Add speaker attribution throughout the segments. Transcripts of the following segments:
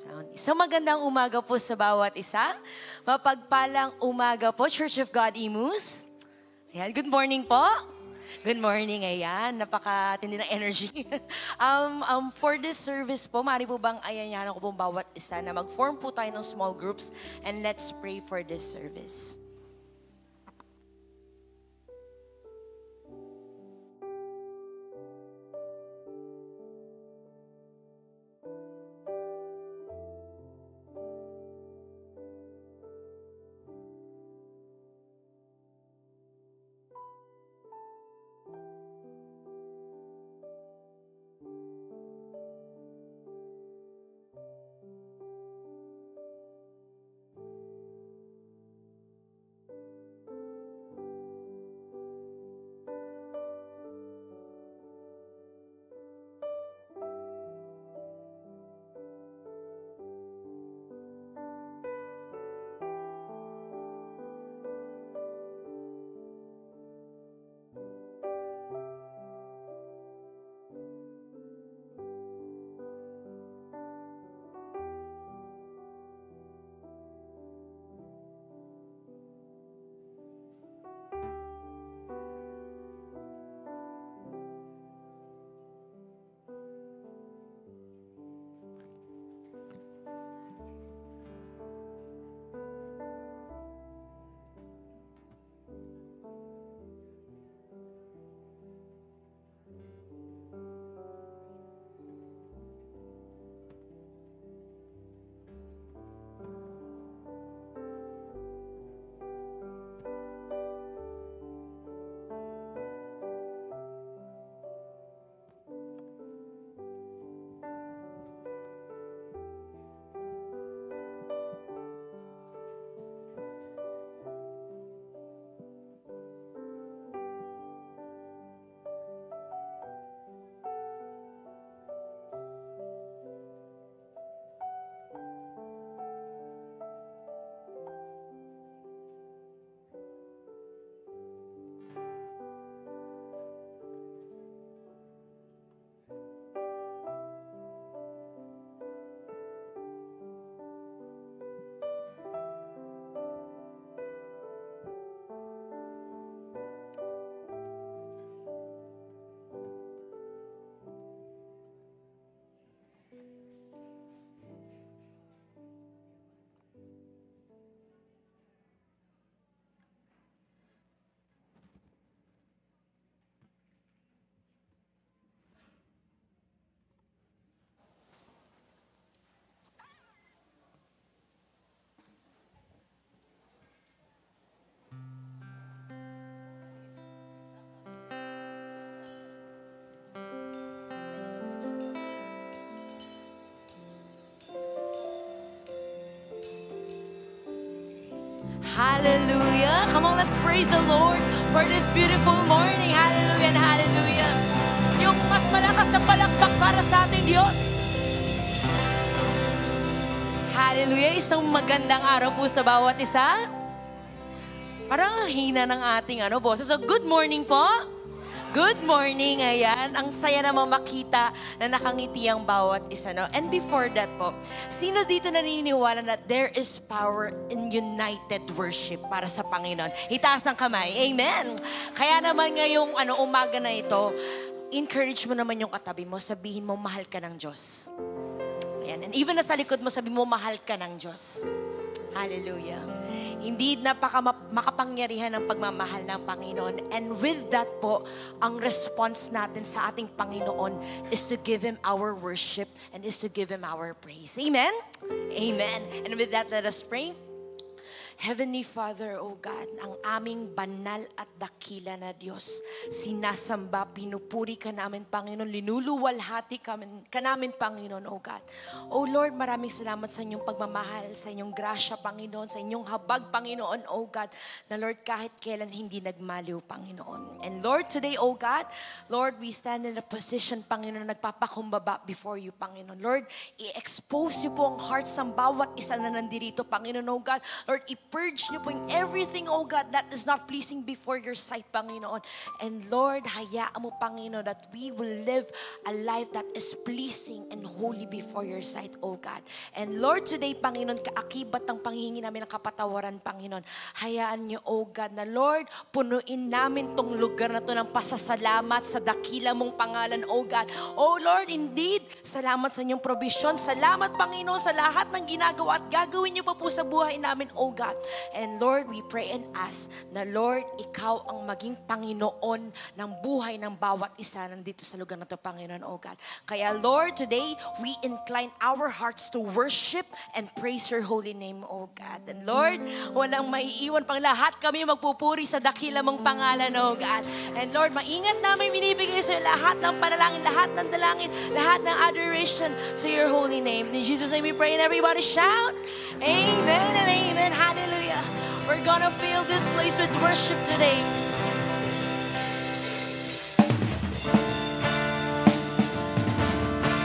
Speaker 1: sound. Isang magandang umaga po sa bawat isa. Mapagpalang umaga po, Church of God Imus. Ayan, good morning po. Good morning, ayan. Napakatindi ng energy. For this service po, maaari po bang ayanyahan ko po bawat isa na mag-form po tayo ng small groups and let's pray for this service. Hallelujah. Come on, let's praise the Lord for this beautiful morning. Hallelujah and hallelujah. Yung mas malakas na palakpak para sa ating Diyos. Hallelujah. Isang magandang araw po sa bawat isa. Parang hina ng ating boses. So, good morning po. Good morning, ayan. Ang saya naman makita na nakangiti ang bawat isa, no? And before that po, sino dito naniniwala na there is power in united worship para sa Panginoon? Itaas ang kamay. Amen. Kaya naman ngayong umaga na ito, encourage mo naman yung katabi mo, sabihin mo, mahal ka ng Diyos. Ayan. And even na sa likod mo, sabihin mo, mahal ka ng Diyos. Hallelujah. Hindi makapangyarihan ang pagmamahal ng Panginoon. And with that po, ang response natin sa ating Panginoon is to give Him our worship and is to give Him our praise. Amen? Amen. And with that, let us pray. Heavenly Father, O God, ang aming banal at dakila na Diyos, sinasamba, pinupuri ka namin, Panginoon, linuluwalhati ka namin, Panginoon, O God. O Lord, maraming salamat sa inyong pagmamahal, sa inyong grasya, Panginoon, sa inyong habag, Panginoon, O God, na Lord, kahit kailan hindi nagmaliw, Panginoon. And Lord, today, O God, Lord, we stand in a position, Panginoon, na nagpapakumbaba before you, Panginoon. Lord, i-expose niyo po ang hearts ng bawat isa na nandirito, Panginoon, O God. Lord, i-purge niyo po yung everything, oh God, that is not pleasing before your sight, Panginoon. And Lord, hayaan mo, Panginoon, that we will live a life that is pleasing and holy before your sight, oh God. And Lord, today, Panginoon, kaakibat ng panghingi namin ng kapatawaran, Panginoon, hayaan niyo, oh God, na Lord, punuin namin tong lugar na to ng pasasalamat sa dakila mong pangalan, oh God. Oh Lord, indeed, salamat sa inyong provision. Salamat, Panginoon, sa lahat ng ginagawa at gagawin niyo pa po sa buhay namin, oh God. And Lord, we pray and ask na Lord, ikaw ang maging Panginoon ng buhay ng bawat isa nandito sa lugar na to, Panginoon, oh God. Kaya Lord, today, we incline our hearts to worship and praise your holy name, oh God. And Lord, walang maiiwan pang lahat kami magpupuri sa dakila mong pangalan, oh God. And Lord, maingat namin binibigay sa lahat ng panalangin, lahat ng dalangin, lahat ng adoration to your holy name. In Jesus' name we pray and everybody shout, amen and amen. Hallelujah. We're gonna fill this place with worship today.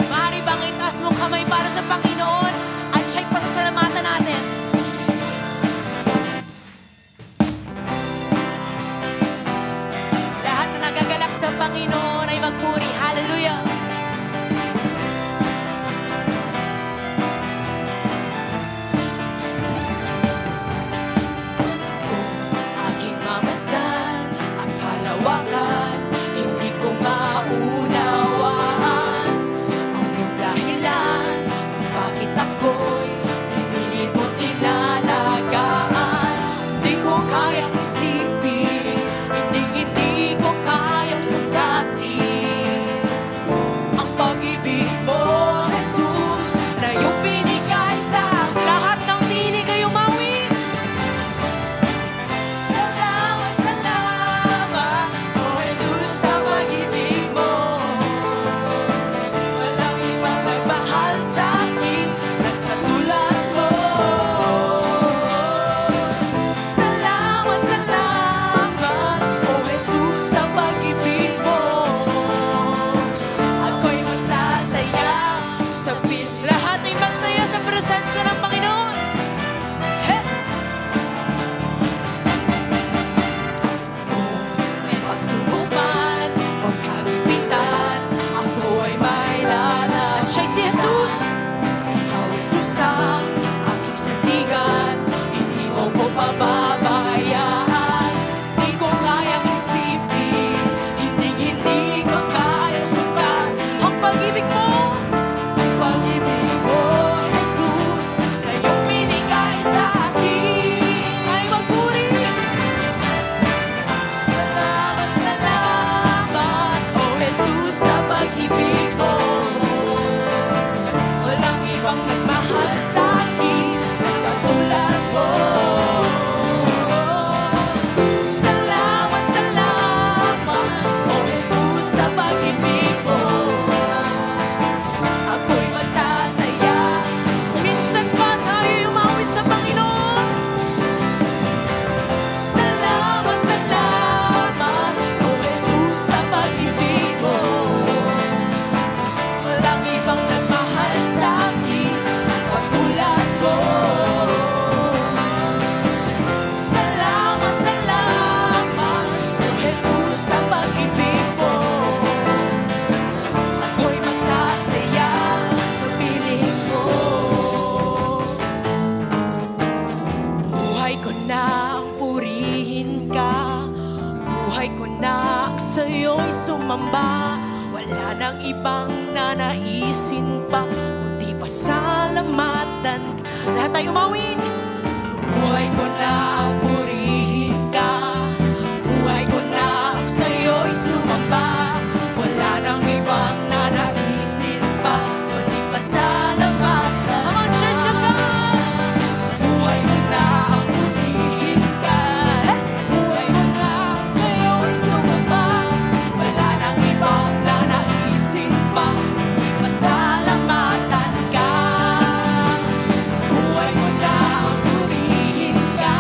Speaker 1: Maaari bang itaas mong kamay para sa Panginoon at siya'y pagsasalamatan natin? Lahat na nagagalak sa Panginoon ay magpuri. Hallelujah.
Speaker 2: Hindi ko maunawaan ang iyong dahilan kung bakit ako'y pinilit mo tinalagaan. Hindi ko kayang isipin, hindi ko kayang sukatin ang pag-ibig mo, Jesus, na iyong binigay sa akin.
Speaker 1: Lahat ng tinig ay umawit.
Speaker 2: Salamat, salamat, oh Jesus, sa pag-ibig mo. Walang ibang nagmahal sa akin ng katulad mo. Salamat, salamat, oh Jesus, sa pag-ibig mo. Ako'y magsasaya sa
Speaker 1: Lahat ay magsaya sa presensya ng Panginoon. Hey!
Speaker 2: may pagsubukan, pagkagipitan, ako ay may lanas.
Speaker 1: At siya'y si Jesus.
Speaker 2: Ikaw, Jesus, ang aking sandigan, hindi mo ko pababayaan. Di ko kayang isipin, hindi ko kayang sukatin
Speaker 1: Ang pag-ibig mo.
Speaker 2: ang pag-ibig mo, Jesus, na iyong binigay sa akin.
Speaker 1: Ay magpuri.
Speaker 2: Salamat, salamat, oh Jesus, sa pag-ibig mo. Walang ibang nagmahal sa akin ng katulad mo. Salamat, salamat, oh Jesus, sa pag-ibig mo. Ako'y magsasaya.
Speaker 1: Minsan pa tayo umawit sa Panginoon.
Speaker 2: Salamat, salamat, oh Jesus, sa pag-ibig mo. Walang ibang nagmahal sa akin ng katulad mo. Salamat, salamat, oh Jesus, sa pag-ibig mo. Ako'y magsasaya sa piling mo.
Speaker 1: Buhay ko na ang purihin ka. Buhay ko na ang sa'yo'y sumamba. Wala nang ibang nanaisin pa, kundi pasalamatan. Lahat tayo umawit.
Speaker 2: Buhay ko na ang purihin ka. Buhay ko na ang sa'yo'y sumamba. Wala nang ibang nanaisin pa, kundi pasalamatan.
Speaker 1: Come on, church of God.
Speaker 2: Buhay ko na ang purihin ka. Buhay ko na ang sa'yo'y sumamba. Wala nang ibang nanaisin pa, kundi pasalamatan ka. Buhay ko na ang purihin ka.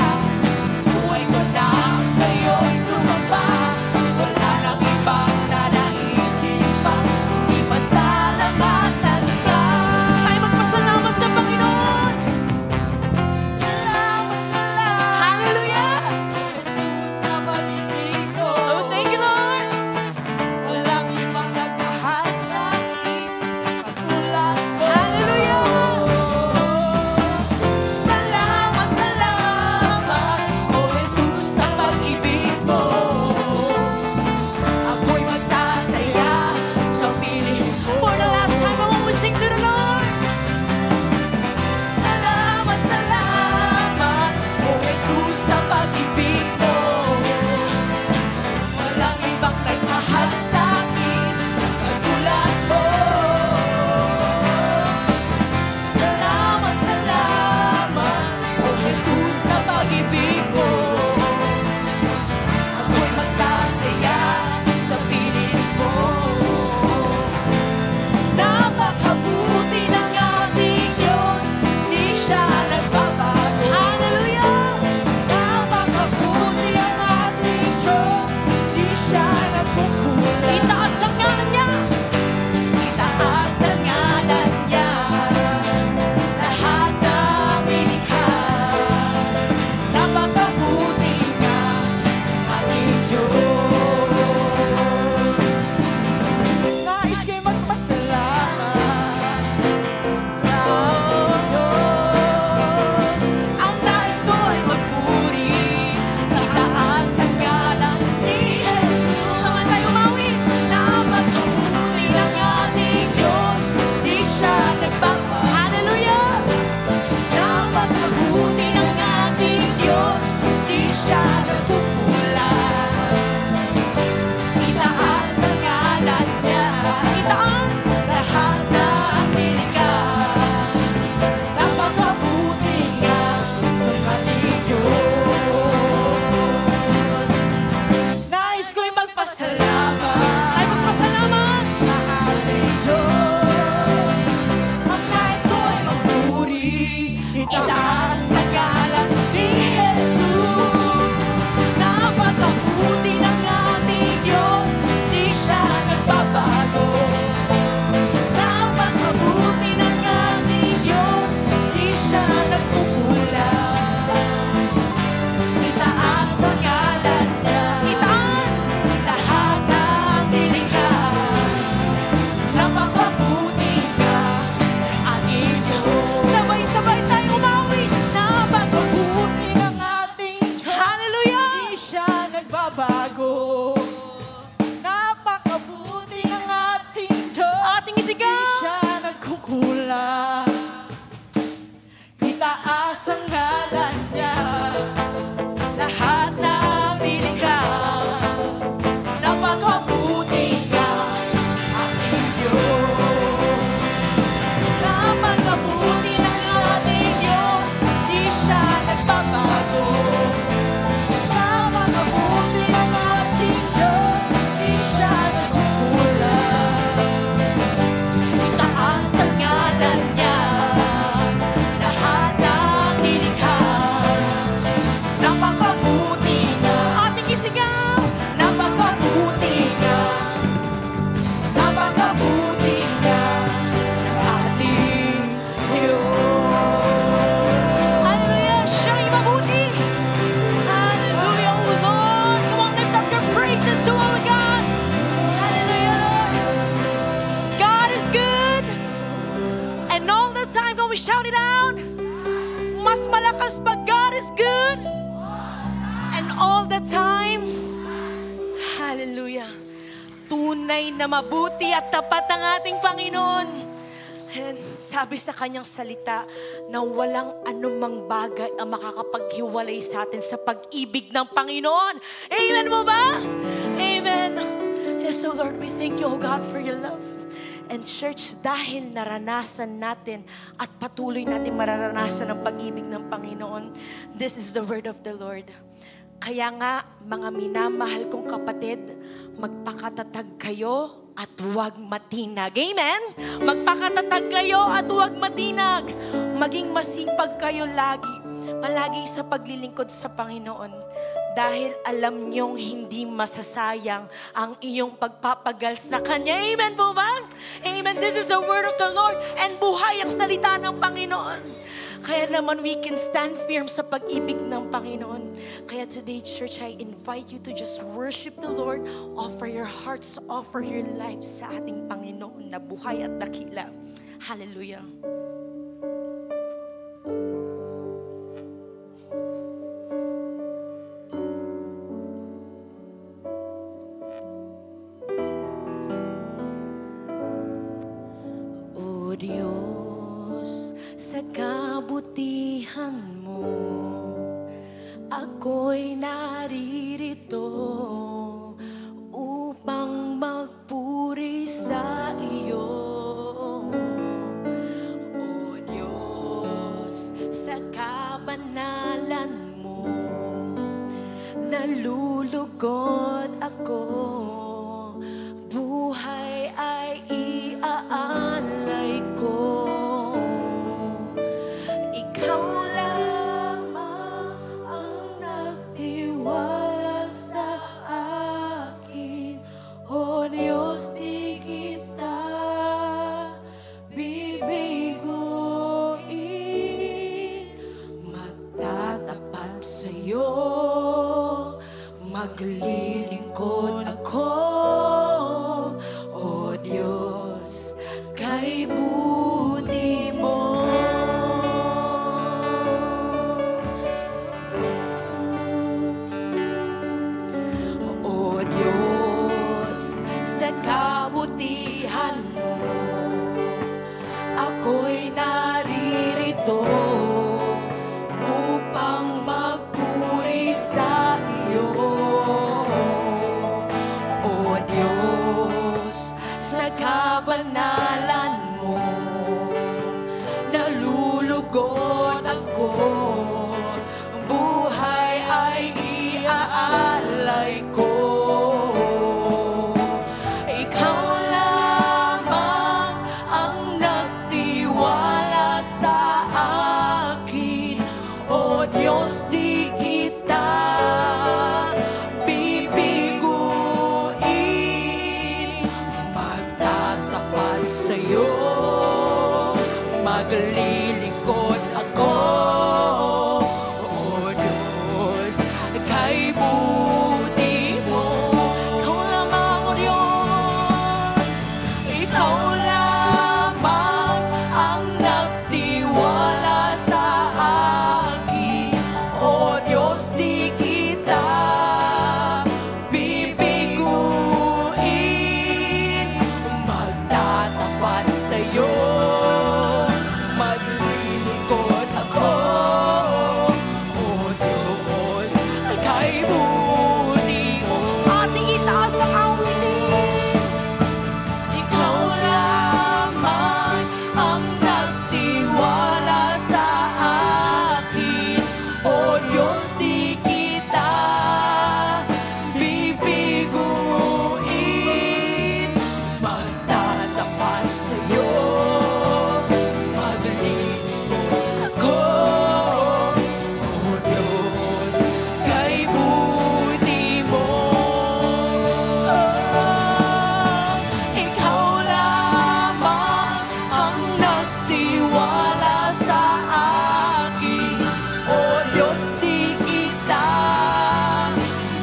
Speaker 1: tunay na mabuti at tapat ang ating Panginoon. And sabi sa kanyang salita na walang anumang bagay ang makakapaghiwalay sa atin sa pag-ibig ng Panginoon. Amen mo ba? Amen. Yes, so Lord, we thank you, oh God, for your love. And church, dahil naranasan natin at patuloy natin mararanasan ang pag-ibig ng Panginoon, this is the word of the Lord. Kaya nga, mga minamahal kong kapatid, magpakatatag kayo at huwag matinag. Amen? Magpakatatag kayo at huwag matinag. Maging masipag kayo lagi, palagi sa paglilingkod sa Panginoon. Dahil alam niyong hindi masasayang ang iyong pagpapagal sa Kanya. Amen po ba? Amen. This is the word of the Lord. And buhay ang salita ng Panginoon. Kaya naman we can stand firm sa pag-ibig ng Panginoon. Kaya today, church, I invite you to just worship the Lord. Offer your hearts, offer your lives sa ating Panginoon na buhay at dakila. Hallelujah. O Diyos, sa kabutihan mo, ako'y naririto upang magpuri sa iyo. O Diyos, sa kabanalan mo, nalulugod ako, buhay ay iaalay ko. Ikaw lamang ang nagtiwala sa akin. O Diyos, di kita bibiguin. Magtatapat sa'yo, maglilingkod ako. O Diyos, kay buti mo. O Diyos, sa kabutihan mo, ako'y naririto upang magpuri sa iyo. O Diyos, sa kabanalan mo, nalulugod ako, buhay ay iaalay ko. Ikaw lamang ang nagtiwala sa akin. O Diyos, di kita bibiguin. Magtatapat sa'yo, maglilingkod ako. O Diyos, kay buti mo. Ikaw lamang, O Diyos. Ikaw lamang ang nagtiwala sa akin. O Diyos, di kita bibiguin. Magtatapat sa'yo, maglilingkod ako. O Diyos, kay buti mo. Ating itaas ang awitin. Ikaw lamang ang nagtiwala sa akin. O Diyos, di kita bibiguin. Magtatapat sa'yo, maglilingkod ako. O Diyos, kay buti mo. Ikaw lamang ang nagtiwala sa akin. O Diyos, di kita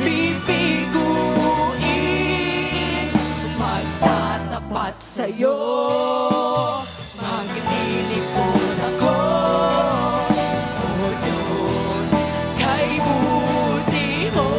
Speaker 1: bibiguin. Magtatapat sa'yo, maglilingkod ako. O Diyos, kay buti mo.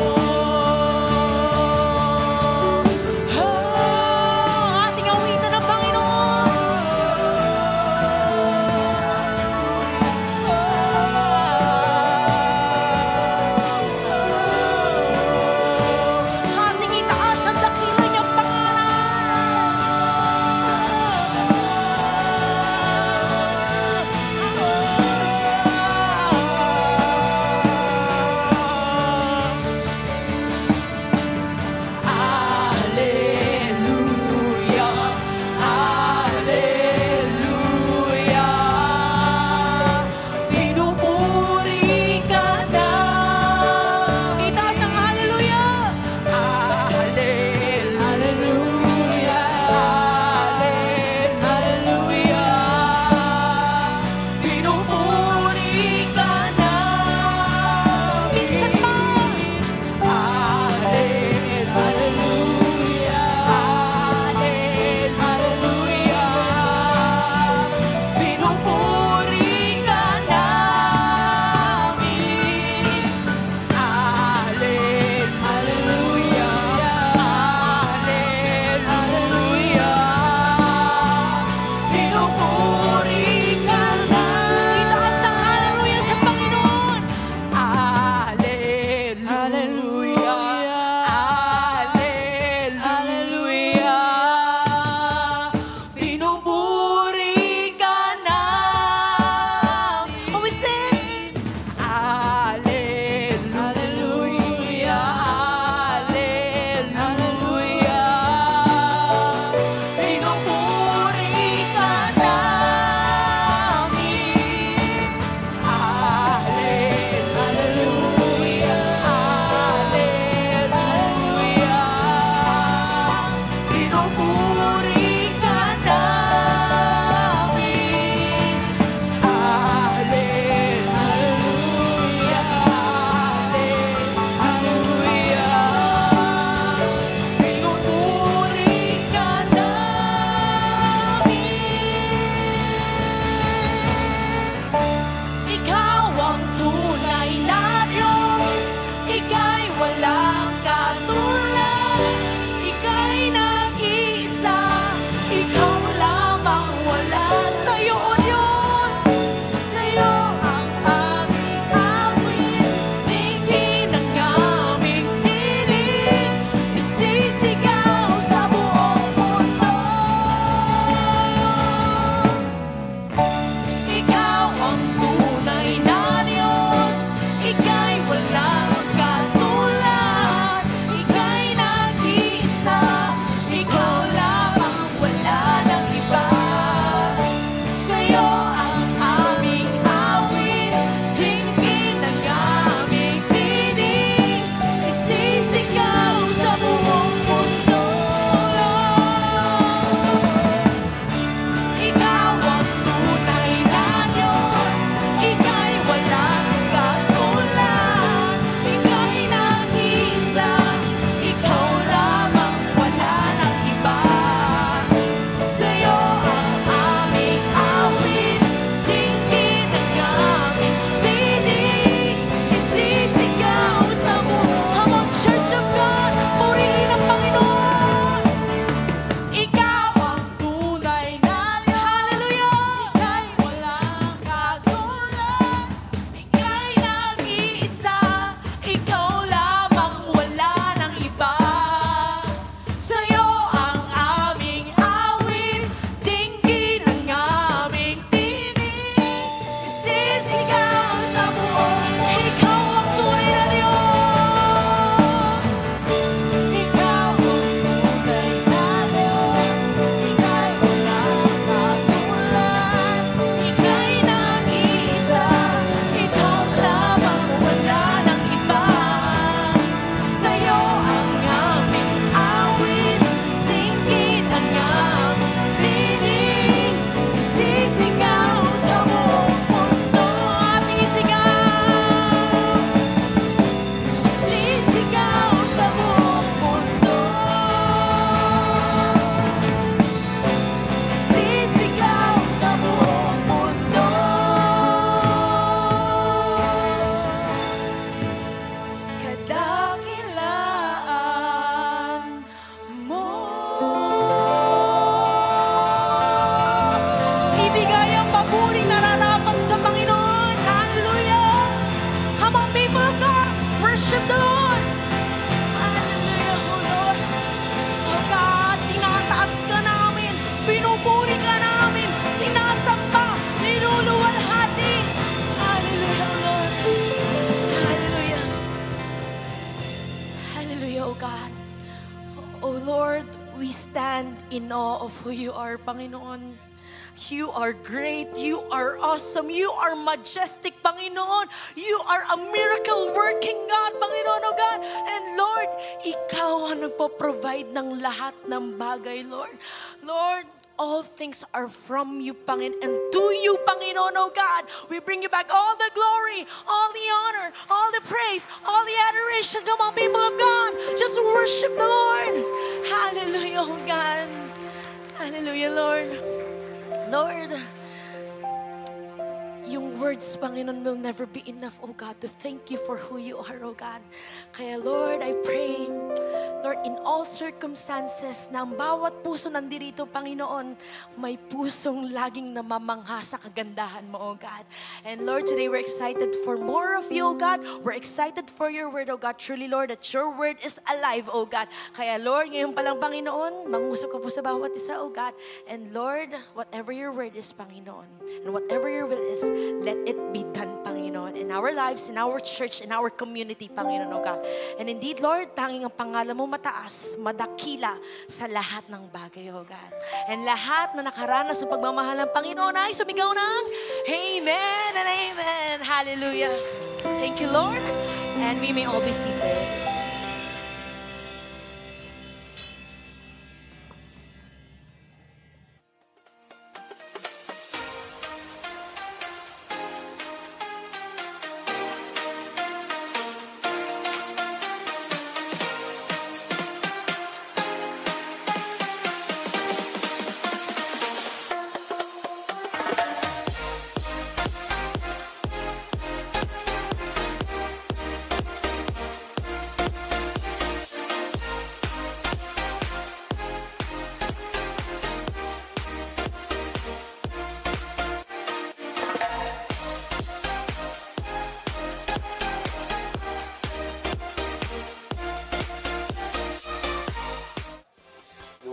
Speaker 1: We stand in awe of who you are, Panginoon. You are great. You are awesome. You are majestic, Panginoon. You are a miracle-working God, Panginoon, O God. And Lord, Ikaw ang nagpo-provide ng lahat ng bagay, Lord. Lord, all things are from you, Panginoon, and to you, Panginoon, O God. We bring you back all the glory, all the honor, all the praise, all the adoration. Come on, people of God, just worship the Lord. Hallelujah, O God. Hallelujah, Lord. Lord, yung words, Panginoon, will never be enough, oh God, to thank you for who you are, oh God. Kaya Lord, I pray, Lord, in all circumstances, na ang bawat puso nandito, Panginoon, may pusong laging namamangha sa kagandahan mo, oh God. And Lord, today we're excited for more of you, oh God. We're excited for your word, oh God. Truly, Lord, that your word is alive, oh God. Kaya Lord, ngayon pa lang, Panginoon, mangusap ka po sa bawat isa, oh God. And Lord, whatever your word is, Panginoon, and whatever your will is, let it be done, Panginoon, in our lives, in our church, in our community, Panginoon, oh God. And indeed, Lord, tanging ang pangalan mo mataas, madakila sa lahat ng bagay, oh God. And lahat na nakaranas ng pagmamahal ng Panginoon ay sumigaw ng Amen and Amen. Hallelujah. Thank you, Lord. And we may all be seated.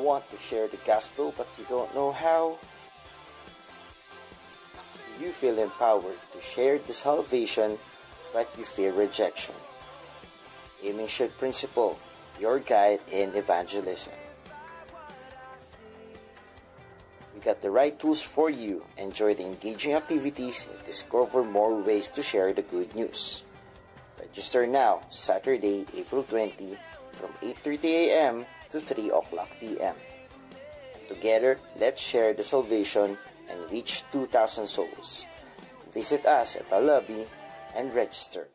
Speaker 3: Want to share the gospel but you don't know how? You feel empowered to share the salvation but you fear rejection. Aiming Should Principle, your guide in evangelism. We got the right tools for you. Enjoy the engaging activities and discover more ways to share the good news. Register now, Saturday, April 20 from 8:30 a.m. to 3 o'clock p.m. Together, let's share the salvation and reach 2,000 souls. Visit us at the lobby and register.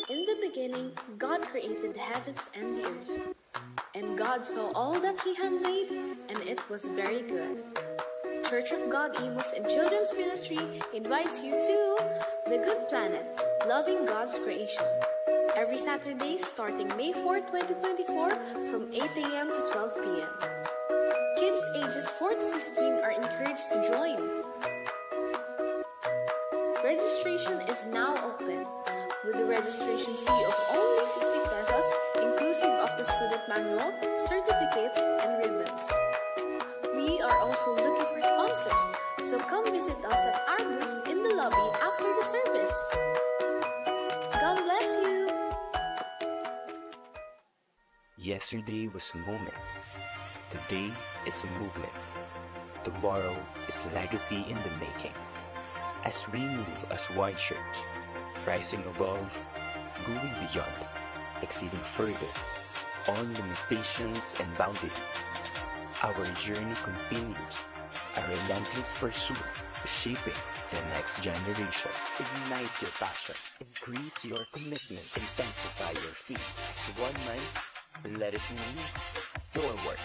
Speaker 4: In the beginning, God created the heavens and the earth. And God saw all that He had made, and it was very good. Church of God Imus and Children's Ministry invites you to The Good Planet, Loving God's Creation. Every Saturday starting May 4, 2024 from 8 a.m. to 12 p.m. Kids ages 4 to 15 are encouraged to join. Registration is now open with a registration fee of only 50 pesos inclusive of the student manual, certificates, and ribbons. We are also looking for sponsors, so come visit us at our booth in the lobby after the service. God bless you!
Speaker 5: Yesterday was a moment. Today is a movement. Tomorrow is a legacy in the making. As we move as one church, rising above, going beyond, exceeding further, all limitations and boundaries. Our journey continues, a relentless pursuit, shaping the next generation. Ignite your passion, increase your commitment, intensify your faith. As one mind, let it move forward.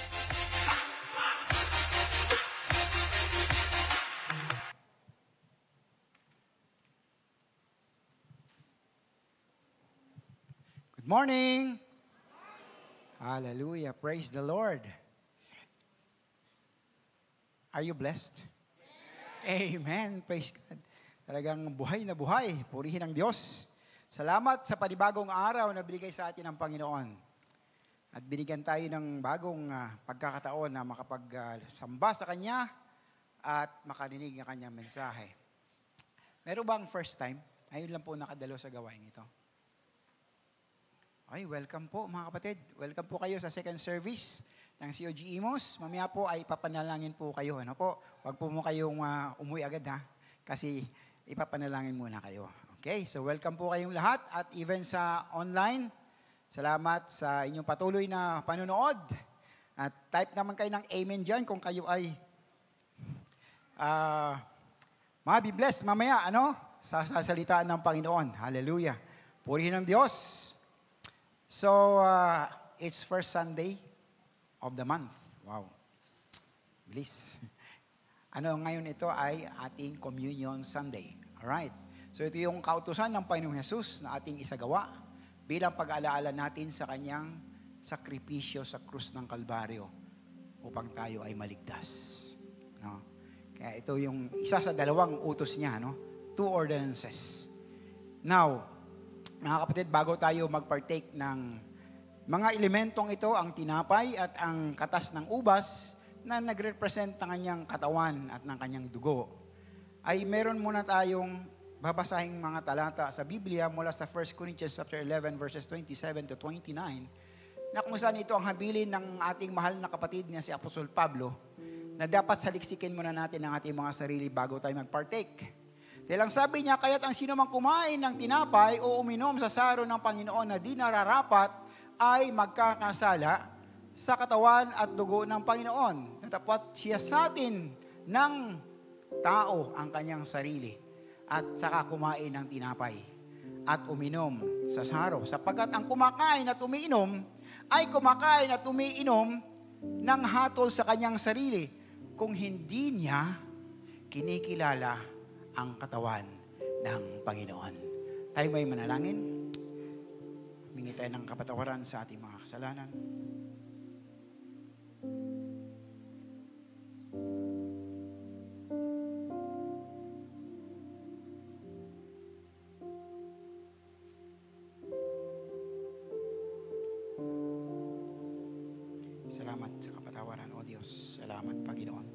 Speaker 6: Good morning. Hallelujah. Praise the Lord. Are you blessed? Amen. Praise God. Talagang buhay na buhay. Purihin ang Diyos. Salamat sa panibagong araw na binigay sa atin ng Panginoon. At binigyan tayo ng bagong pagkakataon na makapagsamba sa Kanya at makarinig ng Kanyang mensahe. Meron bang first time? Ayun lang po nakadalo sa gawain ito. Ay, welcome po mga kapatid. Welcome po kayo sa second service ng COG Imos. Mamaya po ay ipapanalangin po kayo. Ano po? Huwag po mo kayong umuwi agad ha. Kasi ipapanalangin muna kayo. Okay, so welcome po kayong lahat at even sa online. Salamat sa inyong patuloy na panonood. At type naman kayo ng amen dyan kung kayo ay mabibless mamaya, ano? Sa salitaan ng Panginoon. Hallelujah. Purihin ng Diyos. So, it's first Sunday of the month. Wow. Bliss. Ano ngayon ito ay ating Communion Sunday. Alright. So, ito yung kautusan ng Panginoong Jesus na ating isagawa bilang pag-aalaala natin sa kanyang sakripisyo sa krus ng Kalbaryo upang tayo ay maligtas. No? Kaya ito yung isa sa dalawang utos niya, no? 2 ordinances. Now, mga kapatid, bago tayo mag-partake ng mga elementong ito, ang tinapay at ang katas ng ubas na nagrepresent ng kanyang katawan at ng kanyang dugo, ay meron muna tayong babasahing mga talata sa Biblia mula sa 1 Corinthians chapter 11 verses 27 to 29 na kung saan ito ang habilin ng ating mahal na kapatid niya si Apostol Pablo na dapat saliksikin muna natin ang ating mga sarili bago tayo mag-partake. Dahil ang sabi niya, kaya't ang sino mang kumain ng tinapay o uminom sa saro ng Panginoon na di nararapat ay magkakasala sa katawan at dugo ng Panginoon. Natapat siya sa atin ng tao ang kanyang sarili at saka kumain ng tinapay at uminom sa saro. Sapagkat ang kumakain at umiinom ay kumakain at umiinom ng hatol sa kanyang sarili kung hindi niya kinikilala ang katawan ng Panginoon. Tayo may manalangin. Humingi tayo ng kapatawaran sa ating mga kasalanan. Salamat sa kapatawaran, O Diyos. Salamat, Panginoon.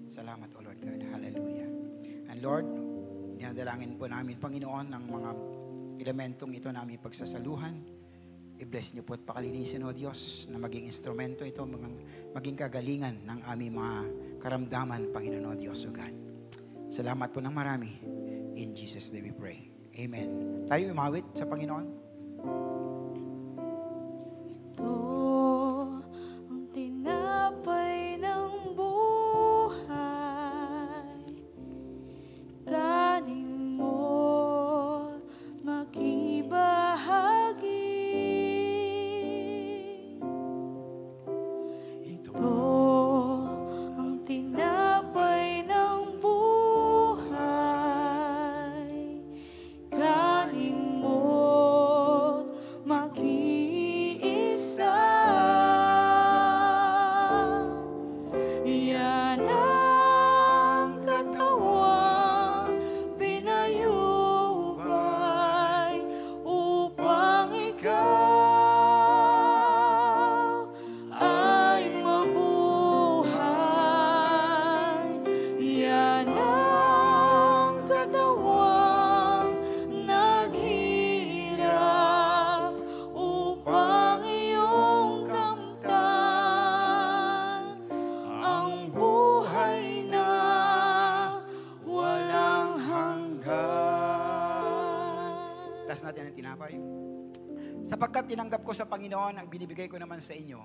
Speaker 6: Salamat, O Lord God. Hallelujah. And Lord, dinadalangin po namin, Panginoon, ng mga elementong ito namin pagsasaluhan. I-bless niyo po at pakalinisin, O Diyos, na maging instrumento ito, maging kagalingan ng aming mga karamdaman, Panginoon, O Diyos, O God. Salamat po ng marami. In Jesus' name we pray. Amen. Tayo umawit sa Panginoon. Sapagkat tinanggap ko sa Panginoon ang binibigay ko naman sa inyo,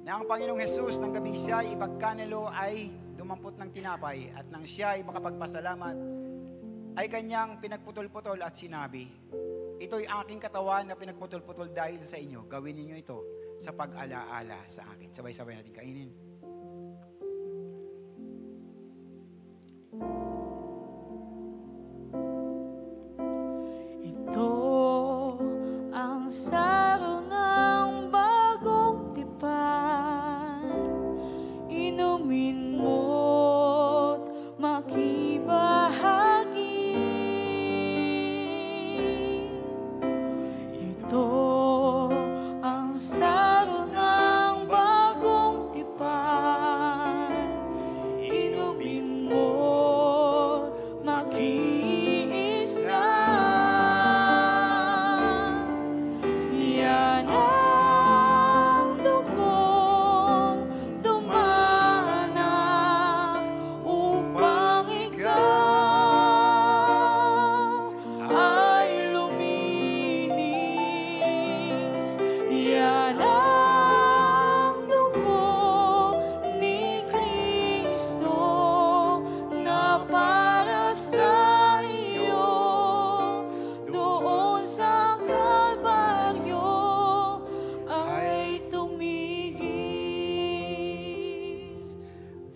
Speaker 6: na ang Panginoong Jesus ng gabi siya ay ipagkanalo ay dumampot ng tinapay at nang siya ay makapagpasalamat ay kanyang pinagputol-putol at sinabi, ito'y aking katawan na pinagputol-putol dahil sa inyo. Gawin niyo ito sa pag-alaala sa akin. Sabay-sabay natin kainin.
Speaker 2: Saro ng bagong tipan, inumin mo't makibahagi. Ito ang saro ng bagong tipan.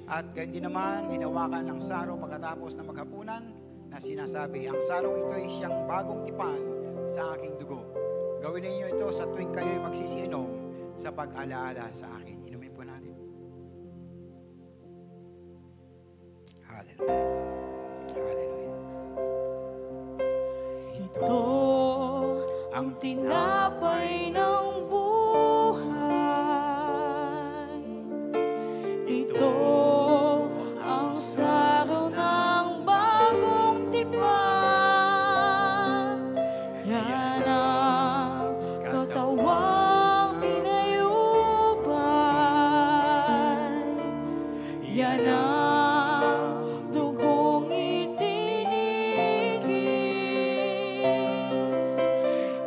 Speaker 6: At ganyan din naman, hinawakan ng saro pagkatapos ng maghapunan na sinasabi, ang sarong ito ay siyang bagong tipan sa aking dugo. Gawin ninyo ito sa tuwing kayo'y magsisiinom sa pag-alaala sa akin. Inumin po natin. Hallelujah. Hallelujah.
Speaker 2: Ito ang tinapay ng buhay. Ito ang saro ng bagong tipan. Yan ang katawang pinayubay. Yan ang dugong itinigis.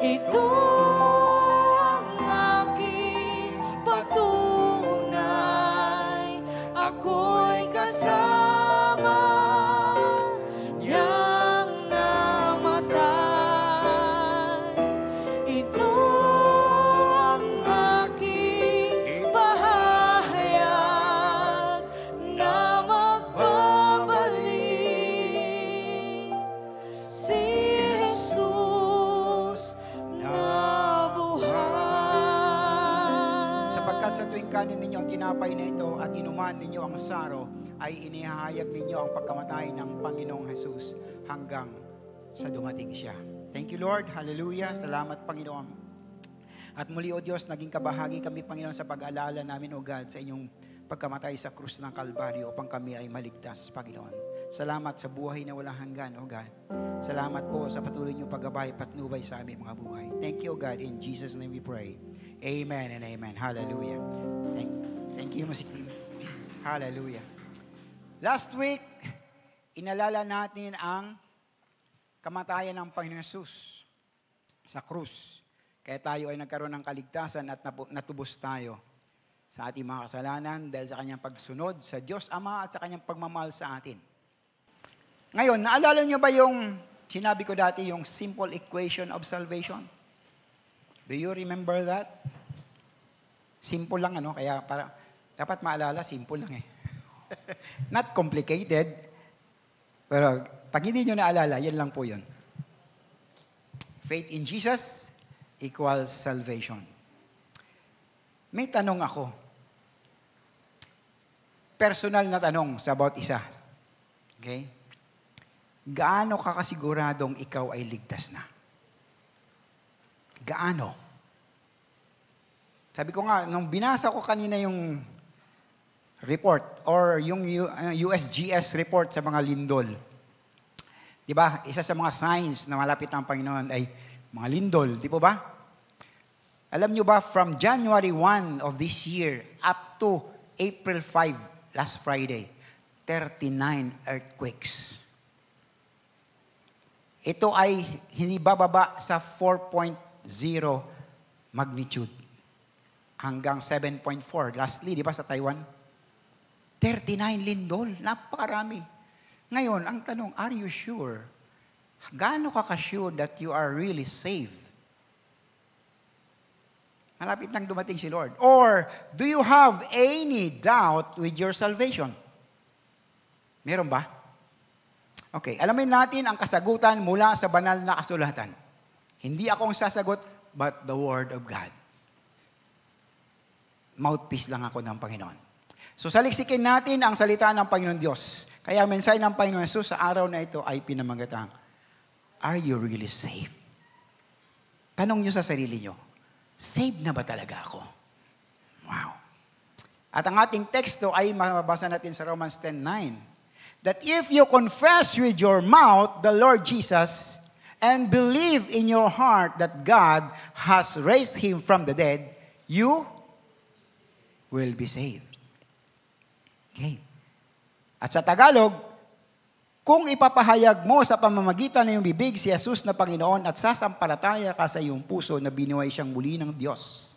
Speaker 2: Ito ang aking patunay. Ako'y kasama niyang namatay. Ito ang aking pahayag na magbabalik si Jesus na buhay.
Speaker 6: Sapagkat sa tuwing kanin ninyo ang tinapay na ito at inuman ninyo ang saro, ay inihahayag ninyo ang pagkamatay ng Panginoong Jesus hanggang sa dumating siya. Thank you, Lord. Hallelujah. Salamat, Panginoon. At muli, O Diyos, naging kabahagi kami, Panginoon, sa pag-alala namin, O God, sa inyong pagkamatay sa krus ng Kalbaryo upang kami ay maligtas, Panginoon. Salamat sa buhay na walang hanggan, O God. Salamat po sa patuloy niyong paggabay, patnubay sa aming mga buhay. Thank you, O God. In Jesus' name we pray. Amen and amen. Hallelujah. Thank you, Music Team. Hallelujah. Last week, inalala natin ang kamatayan ng Panginoon Jesus sa krus. Kaya tayo ay nagkaroon ng kaligtasan at natubos tayo sa ating mga kasalanan dahil sa kanyang pagsunod sa Diyos Ama at sa kanyang pagmamahal sa atin. Ngayon, naalala niyo ba yung sinabi ko dati, yung simple equation of salvation? Do you remember that? Simple lang, ano? Kaya dapat maalala, simple lang eh. Not complicated. Pero pag hindi nyo naalala, yan lang po yun. Faith in Jesus equals salvation. May tanong ako. Personal na tanong sa bawat isa. Okay? Gaano ka kasiguradong ikaw ay ligtas na? Gaano? Sabi ko nga, nung binasa ko kanina yung report or yung USGS report sa mga lindol. Di ba? Isa sa mga signs na malapit ang Panginoon ay mga lindol. Di po ba? Alam nyo ba, from January 1 of this year up to April 5, last Friday, 39 earthquakes. Ito ay hindi bababa sa 4.0 magnitude hanggang 7.4. Lastly, di ba sa Taiwan? 39 lindol. Napakarami. Ngayon, ang tanong, are you sure? Gaano ka ka-sure that you are really safe? Malapit nang dumating si Lord. Or, do you have any doubt with your salvation? Meron ba? Okay, alamin natin ang kasagutan mula sa banal na kasulatan. Hindi ako ang sasagot, but the Word of God. Mouthpiece lang ako ng Panginoon. So saliksikin natin ang salita ng Panginoon Diyos. Kaya ang mensahe ng Panginoon Jesus sa araw na ito ay pinamagatang, are you really safe? Tanong nyo sa sarili nyo, saved na ba talaga ako? Wow. At ang ating teksto ay mababasa natin sa Romans 10:9. That if you confess with your mouth the Lord Jesus and believe in your heart that God has raised Him from the dead, you will be saved. Okay. At sa Tagalog, kung ipapahayag mo sa pamamagitan ng iyong bibig si Jesus na Panginoon at sasampalataya ka sa iyong puso na binuhay siyang muli ng Diyos,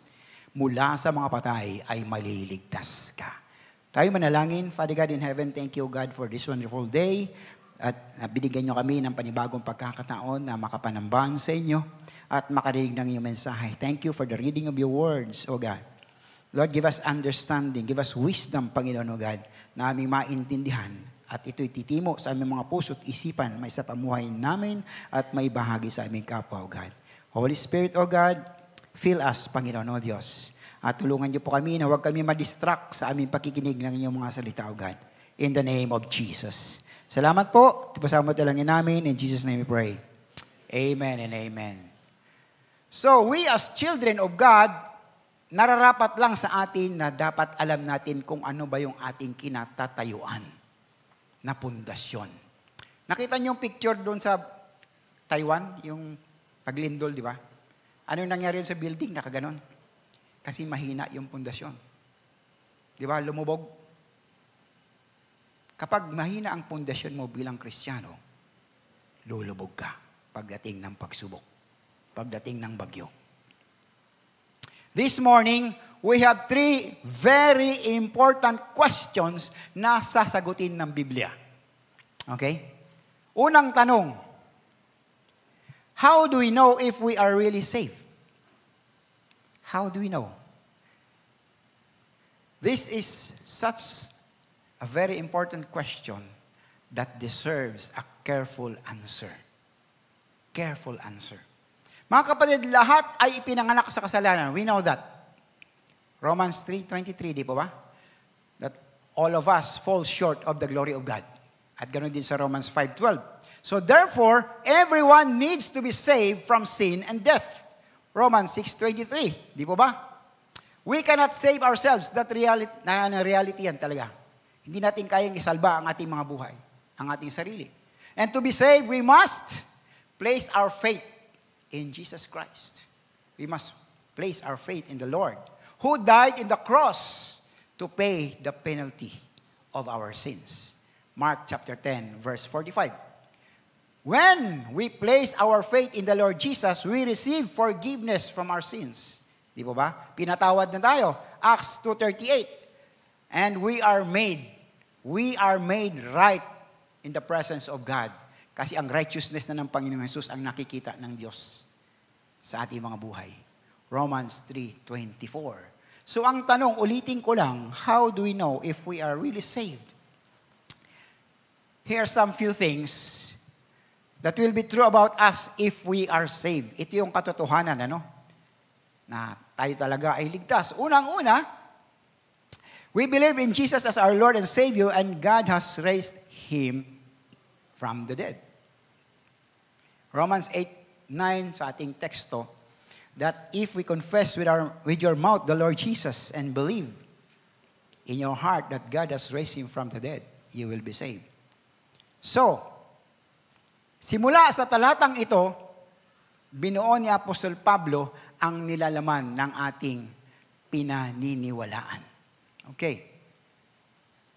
Speaker 6: mula sa mga patay ay maliligtas ka. Tayo manalangin. Father God in heaven, thank you God for this wonderful day. At binigyan nyo kami ng panibagong pagkakataon na makapanambang sa inyo at makarinig ng iyong mensahe. Thank you for the reading of your words, O God. Lord, give us understanding, give us wisdom, Panginoon o God, na aming maintindihan at ito'y titimo sa aming mga puso't isipan, may sa pamuhay namin at may bahagi sa aming kapwa o God. Holy Spirit o God, fill us, Panginoon o Diyos. At tulungan niyo po kami na huwag kami madistract sa aming pakikinig ng inyong mga salita o God. In the name of Jesus. Salamat po. Tipasama talangin namin. In Jesus' name we pray. Amen and amen. So, we as children of God, nararapat lang sa atin na dapat alam natin kung ano ba yung ating kinatatayuan na pundasyon. Nakita niyo yung picture doon sa Taiwan, yung paglindol, di ba? Ano yung nangyari sa building? Nakaganon. Kasi mahina yung pundasyon. Di ba? Lumubog. Kapag mahina ang pundasyon mo bilang Kristiyano, lulubog ka pagdating ng pagsubok, pagdating ng bagyo. This morning, we have 3 very important questions na sasagutin ng Biblia. Okay? Unang tanong, how do we know if we are really saved? How do we know? This is such a very important question that deserves a careful answer. Careful answer. Mga kapatid, lahat ay ipinanganak sa kasalanan. We know that. Romans 3:23, di po ba? That all of us fall short of the glory of God. At ganoon din sa Romans 5:12. So therefore, everyone needs to be saved from sin and death. Romans 6:23, di po ba? We cannot save ourselves. That reality yan talaga. Hindi natin kayang isalba ang ating mga buhay, ang ating sarili. And to be saved, we must place our faith in Jesus Christ. We must place our faith in the Lord, who died in the cross to pay the penalty of our sins. Mark chapter 10, verse 45. When we place our faith in the Lord Jesus, we receive forgiveness from our sins. Di po ba? Pinatawad na tayo. Acts 2:38. And we are made right in the presence of God. Kasi ang righteousness na ng Panginoong Jesus ang nakikita ng Diyos sa ating mga buhay. Romans 3:24. So ang tanong, ulitin ko lang, how do we know if we are really saved? Here are some few things that will be true about us if we are saved. Ito yung katotohanan, na tayo talaga ay ligtas. Unang-una, we believe in Jesus as our Lord and Savior, and God has raised Him from the dead. Romans 8:9 sa ating teksto, that if we confess with your mouth the Lord Jesus and believe in your heart that God has raised Him from the dead, you will be saved. So, simula sa talatang ito, binuo ni Apostol Pablo ang nilalaman ng ating pinaniniwalaan. Okay.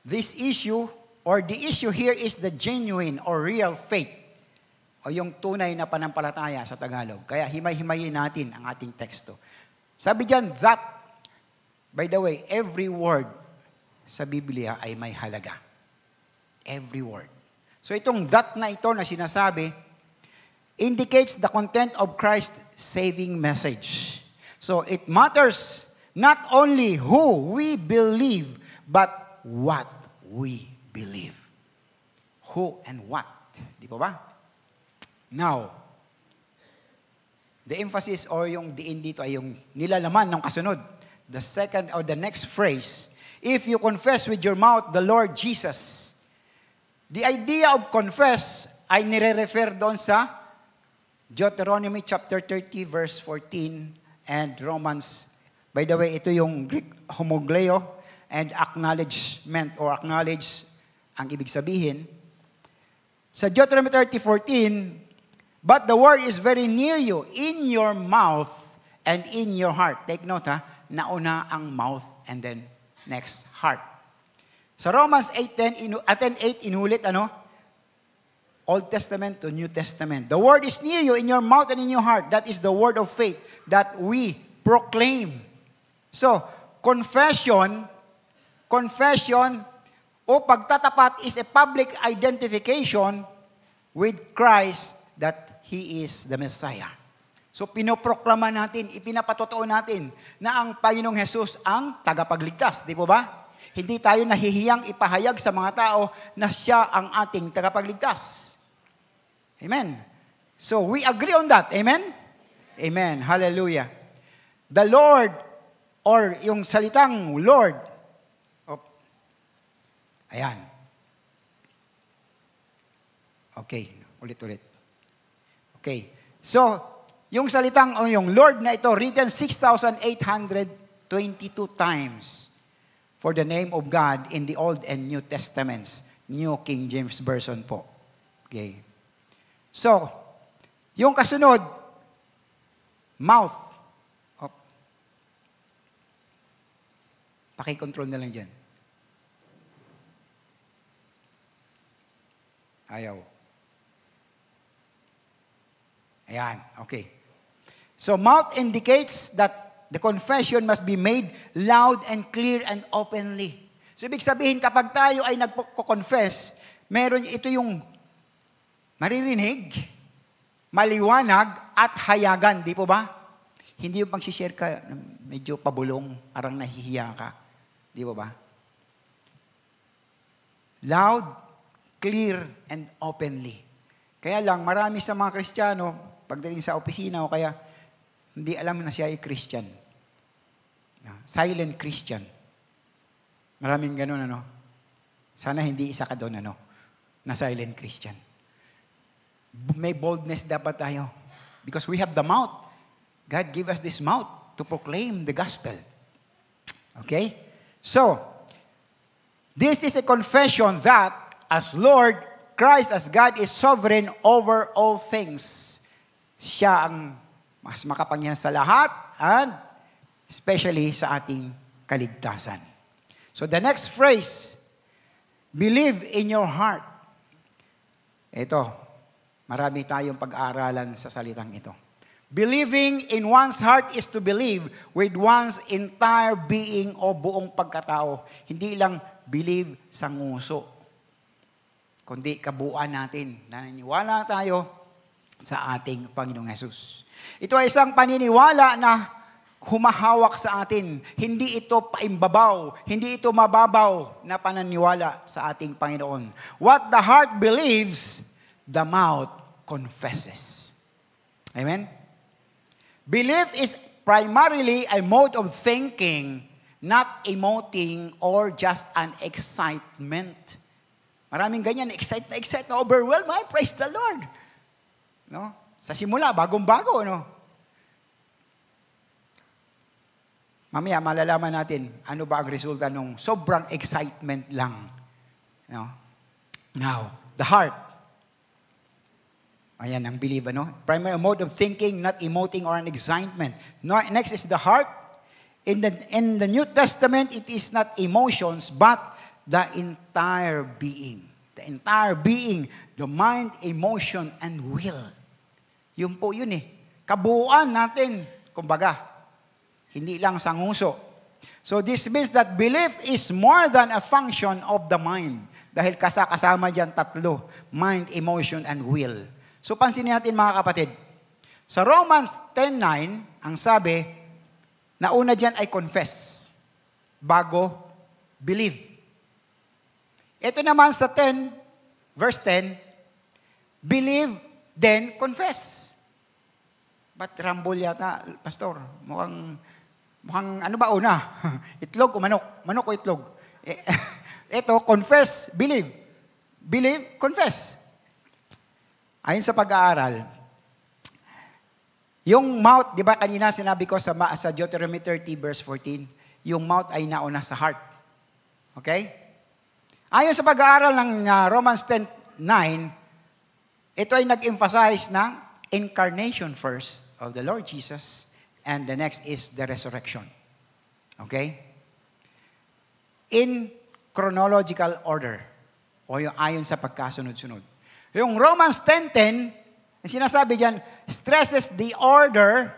Speaker 6: This issue, or the issue here is the genuine or real faith, o yung tunay na panampalataya sa Tagalog. Kaya himay-himayin natin ang ating teksto. Sabi diyan, that, by the way, every word sa Biblia ay may halaga. Every word. So itong that na ito na sinasabi, indicates the content of Christ's saving message. So it matters not only who we believe, but what we believe. Who and what. Di ba ba? Now, the emphasis or yung diin dito ay yung nilalaman ng kasunod. The second or the next phrase, if you confess with your mouth the Lord Jesus. The idea of confess ay nire-refer doon sa Deuteronomy chapter 30 verse 14 and Romans. By the way, ito yung Greek homogleo and acknowledgement or acknowledge ang ibig sabihin. Sa Deuteronomy 30:14, but the word is very near you, in your mouth and in your heart. Take note nauna ang mouth and then next heart. Sa Romans 8:8 inulit Old Testament to New Testament. The word is near you, in your mouth and in your heart. That is the word of faith that we proclaim. So, confession o pagtatapat is a public identification with Christ that He is the Messiah. So pinoproklama natin, ipinapatotoo natin na ang Panginoong Hesus ang tagapagligtas. Di po ba? Hindi tayo nahihiyang ipahayag sa mga tao na siya ang ating tagapagligtas. Amen. So we agree on that. Amen? Amen. Hallelujah. The Lord, or yung salitang Lord, ayan. Okay, ulit-ulit. Okay. So, yung salitang, o yung Lord na ito, written 6,822 times for the name of God in the Old and New Testaments. New King James Version po. Okay. So, yung kasunod, mouth. Pakikontrol na lang dyan. Ayaw. Ayan, okay. So, mouth indicates that the confession must be made loud and clear and openly. So, ibig sabihin, kapag tayo ay nagpo-confess, meron ito yung maririnig, maliwanag, at hayagan. Di po ba? Hindi yung pag-share ka, medyo pabulong, parang nahihiya ka. Di po ba? Loud, clear, and openly. Kaya lang, marami sa mga Kristiyano, pagdating sa opisina o kaya, hindi alam na siya ay Christian. Silent Christian. Maraming ganun, ano? Sana hindi isa ka doon, ano? Na silent Christian. May boldness dapat tayo. Because we have the mouth. God give us this mouth to proclaim the gospel. Okay? So, this is a confession that as Lord, Christ as God is sovereign over all things. Siya ang mas makapangyarihan sa lahat and especially sa ating kaligtasan. So the next phrase, believe in your heart. Ito, marami tayong pag-aaralan sa salitang ito. Believing in one's heart is to believe with one's entire being o buong pagkatao. Hindi lang believe sa nguso, kundi kabuuan natin. Naniniwala tayo sa ating Panginoong Hesus. Ito ay isang paniniwala na humahawak sa atin. Hindi ito paimbabaw, hindi ito mababaw na pananiwala sa ating Panginoon. What the heart believes, the mouth confesses. Amen? Belief is primarily a mode of thinking, not emoting or just an excitement. Maraming ganyan, excite na overwhelmed. Ay, praise the Lord. No? Sa simula, bagong-bago, no? Mamaya, malalaman natin, ano ba ang resulta ng sobrang excitement lang. No? Now, the heart. Ayan, ang believe, ano? Primary mode of thinking, not emoting or an excitement. Next is the heart. In the New Testament, it is not emotions, but the entire being. The entire being, the mind, emotion, and will. Yun po yun eh. Kabuuan natin, kumbaga. Hindi lang sa nguso. So this means that belief is more than a function of the mind. Dahil kasama dyan tatlo. Mind, emotion, and will. So pansinin natin mga kapatid. Sa Romans 10:9, ang sabi, nauna dyan ay confess. Bago, believe. Ito naman sa 10, verse 10, believe, then confess. Ba't rambol yata, Pastor? Mukhang ano ba una? Itlog o manok? Manok o itlog? Ito, confess, believe. Believe, confess. Ayon sa pag-aaral, yung mouth, di ba kanina sinabi ko sa Deuteronomy 30 verse 14, yung mouth ay nauna sa heart. Okay? Ayon sa pag-aaral ng Romans 10:9, ito ay nag-emphasize ng incarnation first of the Lord Jesus, and the next is the resurrection. Okay? In chronological order, o yung ayon sa pagkasunod-sunod. Yung Romans 10:10, sinasabi diyan, stresses the order,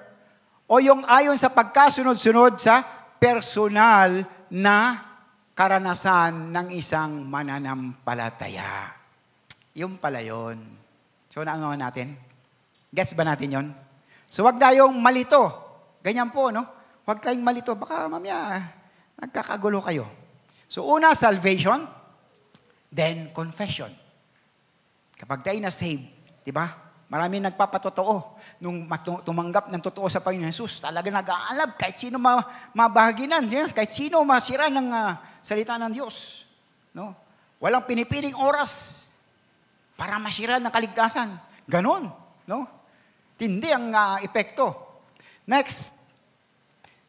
Speaker 6: o yung ayon sa pagkasunod-sunod sa personal na karanasan ng isang mananampalataya. Yung pala yun. So, naano natin? Gets ba natin yon? So wag tayong malito. Ganyan po, no? Wag tayong malito. Baka mamaya, nagkakagulo kayo. So una, salvation. Then, confession. Kapag tayo na-save, di ba? Marami nagpapatotoo. Nung tumanggap ng totoo sa Panginoon Jesus, talaga nag-aalab. Kahit sino mabahaginan. Kahit sino masira ng salita ng Diyos. No? Walang pinipiling oras para masira ng kaligtasan. Ganon. No? Tindi ang epekto. Next,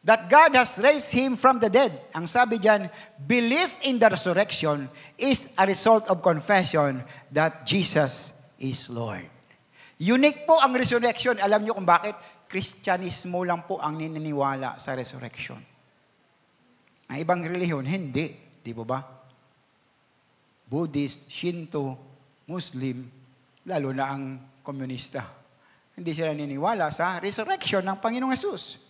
Speaker 6: that God has raised Him from the dead. Ang sabi diyan, belief in the resurrection is a result of confession that Jesus is Lord. Unique po ang resurrection. Alam niyo kung bakit? Kristyanismo lang po ang nininiwala sa resurrection. Ang ibang relihiyon, hindi. Di ba? Buddhist, Shinto, Muslim, lalo na ang komunista. Hindi sila niniwala sa resurrection ng Panginoong Jesus.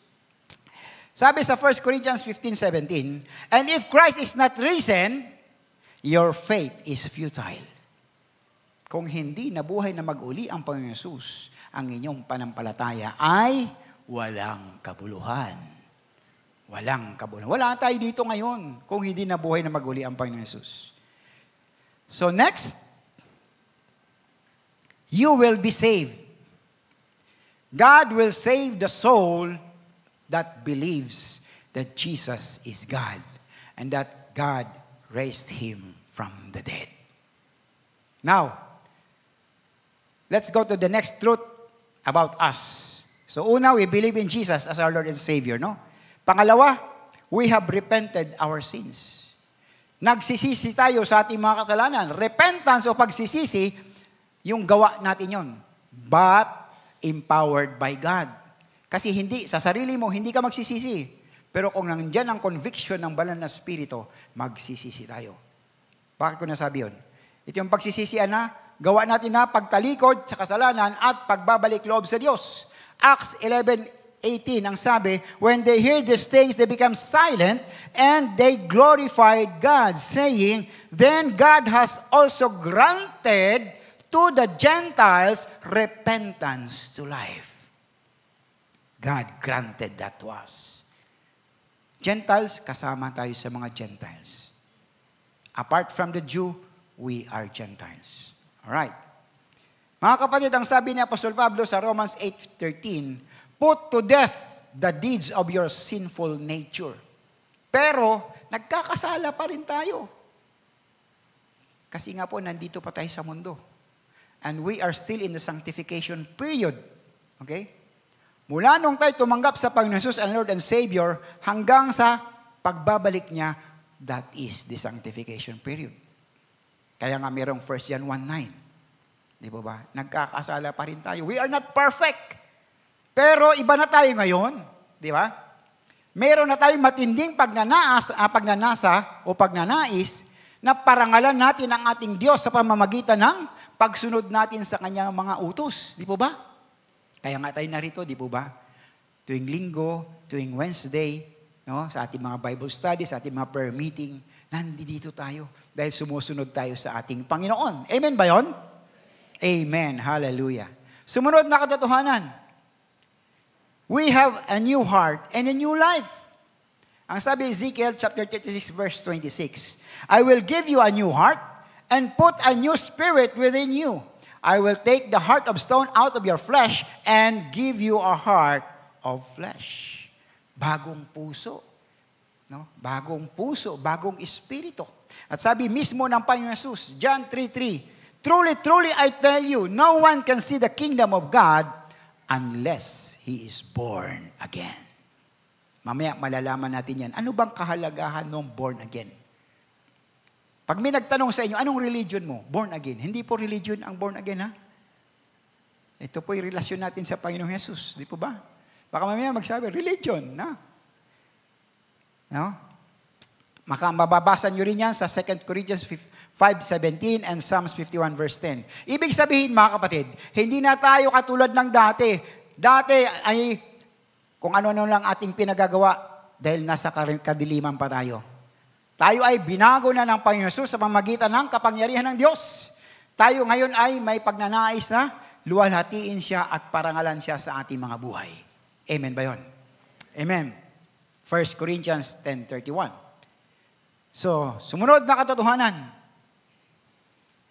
Speaker 6: Sabi sa 1 Corinthians 15:17, and if Christ is not risen, your faith is futile. Kung hindi nabuhay na mag-uli ang Panginoong Jesus, ang inyong panampalataya ay walang kabuluhan. Walang kabuluhan. Wala tayo dito ngayon kung hindi nabuhay na mag-uli ang Panginoong Jesus. So next, you will be saved. God will save the soul that believes that Jesus is God and that God raised Him from the dead. Now, let's go to the next truth about us. So una, we believe in Jesus as our Lord and Savior, no? Pangalawa, we have repented our sins. Nagsisisi tayo sa ating mga kasalanan. Repentance o pagsisisi, yung gawa natin yon. But empowered by God. Kasi hindi, sa sarili mo, hindi ka magsisisi. Pero kung nandyan ang conviction ng banal na Espiritu, magsisisi tayo. Bakit ko nasabi yun? Ito yung pagsisisian na, gawa natin na pagtalikod sa kasalanan at pagbabalik loob sa Diyos. Acts 11:18 ang sabi, when they hear these things, they become silent and they glorified God, saying, then God has also granted to the Gentiles repentance to life. God granted that to us. Gentiles, kasama tayo sa mga Gentiles. Apart from the Jew, we are Gentiles. Alright. Mga kapatid, ang sabi ni Apostol Pablo sa Romans 8:13, put to death the deeds of your sinful nature. Pero, nagkakasala pa rin tayo. Kasi nga po, nandito pa tayo sa mundo. And we are still in the sanctification period. Okay? Mula nung tayo tumanggap sa Panginoon Jesus and Lord and Savior, hanggang sa pagbabalik niya, that is the sanctification period. Kaya nga mayroong 1 John 1:9. Di ba ba? Nagkakasala pa rin tayo. We are not perfect. Pero iba na tayo ngayon. Di ba? Meron na tayong matinding pagnanasa o pagnanais na parangalan natin ang ating Diyos sa pamamagitan ng pagsunod natin sa kanyang mga utos. Di po ba? Kaya nga tayo narito, di po ba? Tuwing linggo, tuwing Wednesday, no? Sa ating mga Bible studies, sa ating mga prayer meeting, nandito tayo dahil sumusunod tayo sa ating Panginoon. Amen ba yun? Amen. Hallelujah. Sumunod na katotohanan. We have a new heart and a new life. Ang sabi Ezekiel chapter 36 verse 26, I will give you a new heart and put a new spirit within you. I will take the heart of stone out of your flesh and give you a heart of flesh. Bagong puso. No? Bagong puso, bagong espiritu. At sabi mismo ng Panginoon Jesus, John 3:3, truly, truly, I tell you, no one can see the kingdom of God unless he is born again. Mamaya malalaman natin yan. Ano bang kahalagahan ng born again? Pag may nagtanong sa inyo, anong religion mo? Born again. Hindi po religion ang born again, ha? Ito po yung relasyon natin sa Panginoong Jesus. Di po ba? Baka mamaya magsabi, religion, na? No? Mababasa nyo rin yan sa 2 Corinthians 5:17 and Psalms 51 verse 10. Ibig sabihin, mga kapatid, hindi na tayo katulad ng dati. Dati ay kung ano-ano lang ating pinagagawa dahil nasa kadiliman pa tayo. Tayo ay binago na ng Panginoon Jesus sa pamamagitan ng kapangyarihan ng Diyos. Tayo ngayon ay may pagnanais na luwalhatiin siya at parangalan siya sa ating mga buhay. Amen ba yun? Amen. 1 Corinthians 10:31. So, sumunod na katotohanan.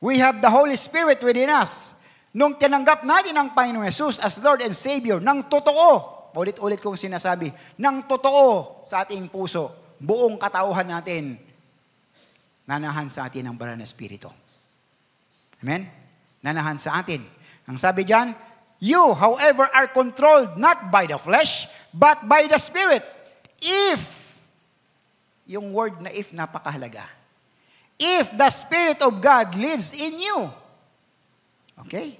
Speaker 6: We have the Holy Spirit within us. Nung tinanggap natin ang Panginoong Jesus as Lord and Savior, ng totoo, ulit-ulit kong sinasabi, ng totoo sa ating puso, buong katauhan natin, nanahan sa atin ang banal na Espiritu. Amen? Nanahan sa atin. Ang sabi diyan, you, however, are controlled not by the flesh, but by the Spirit. If, yung word na if, napakahalaga. If the Spirit of God lives in you. Okay?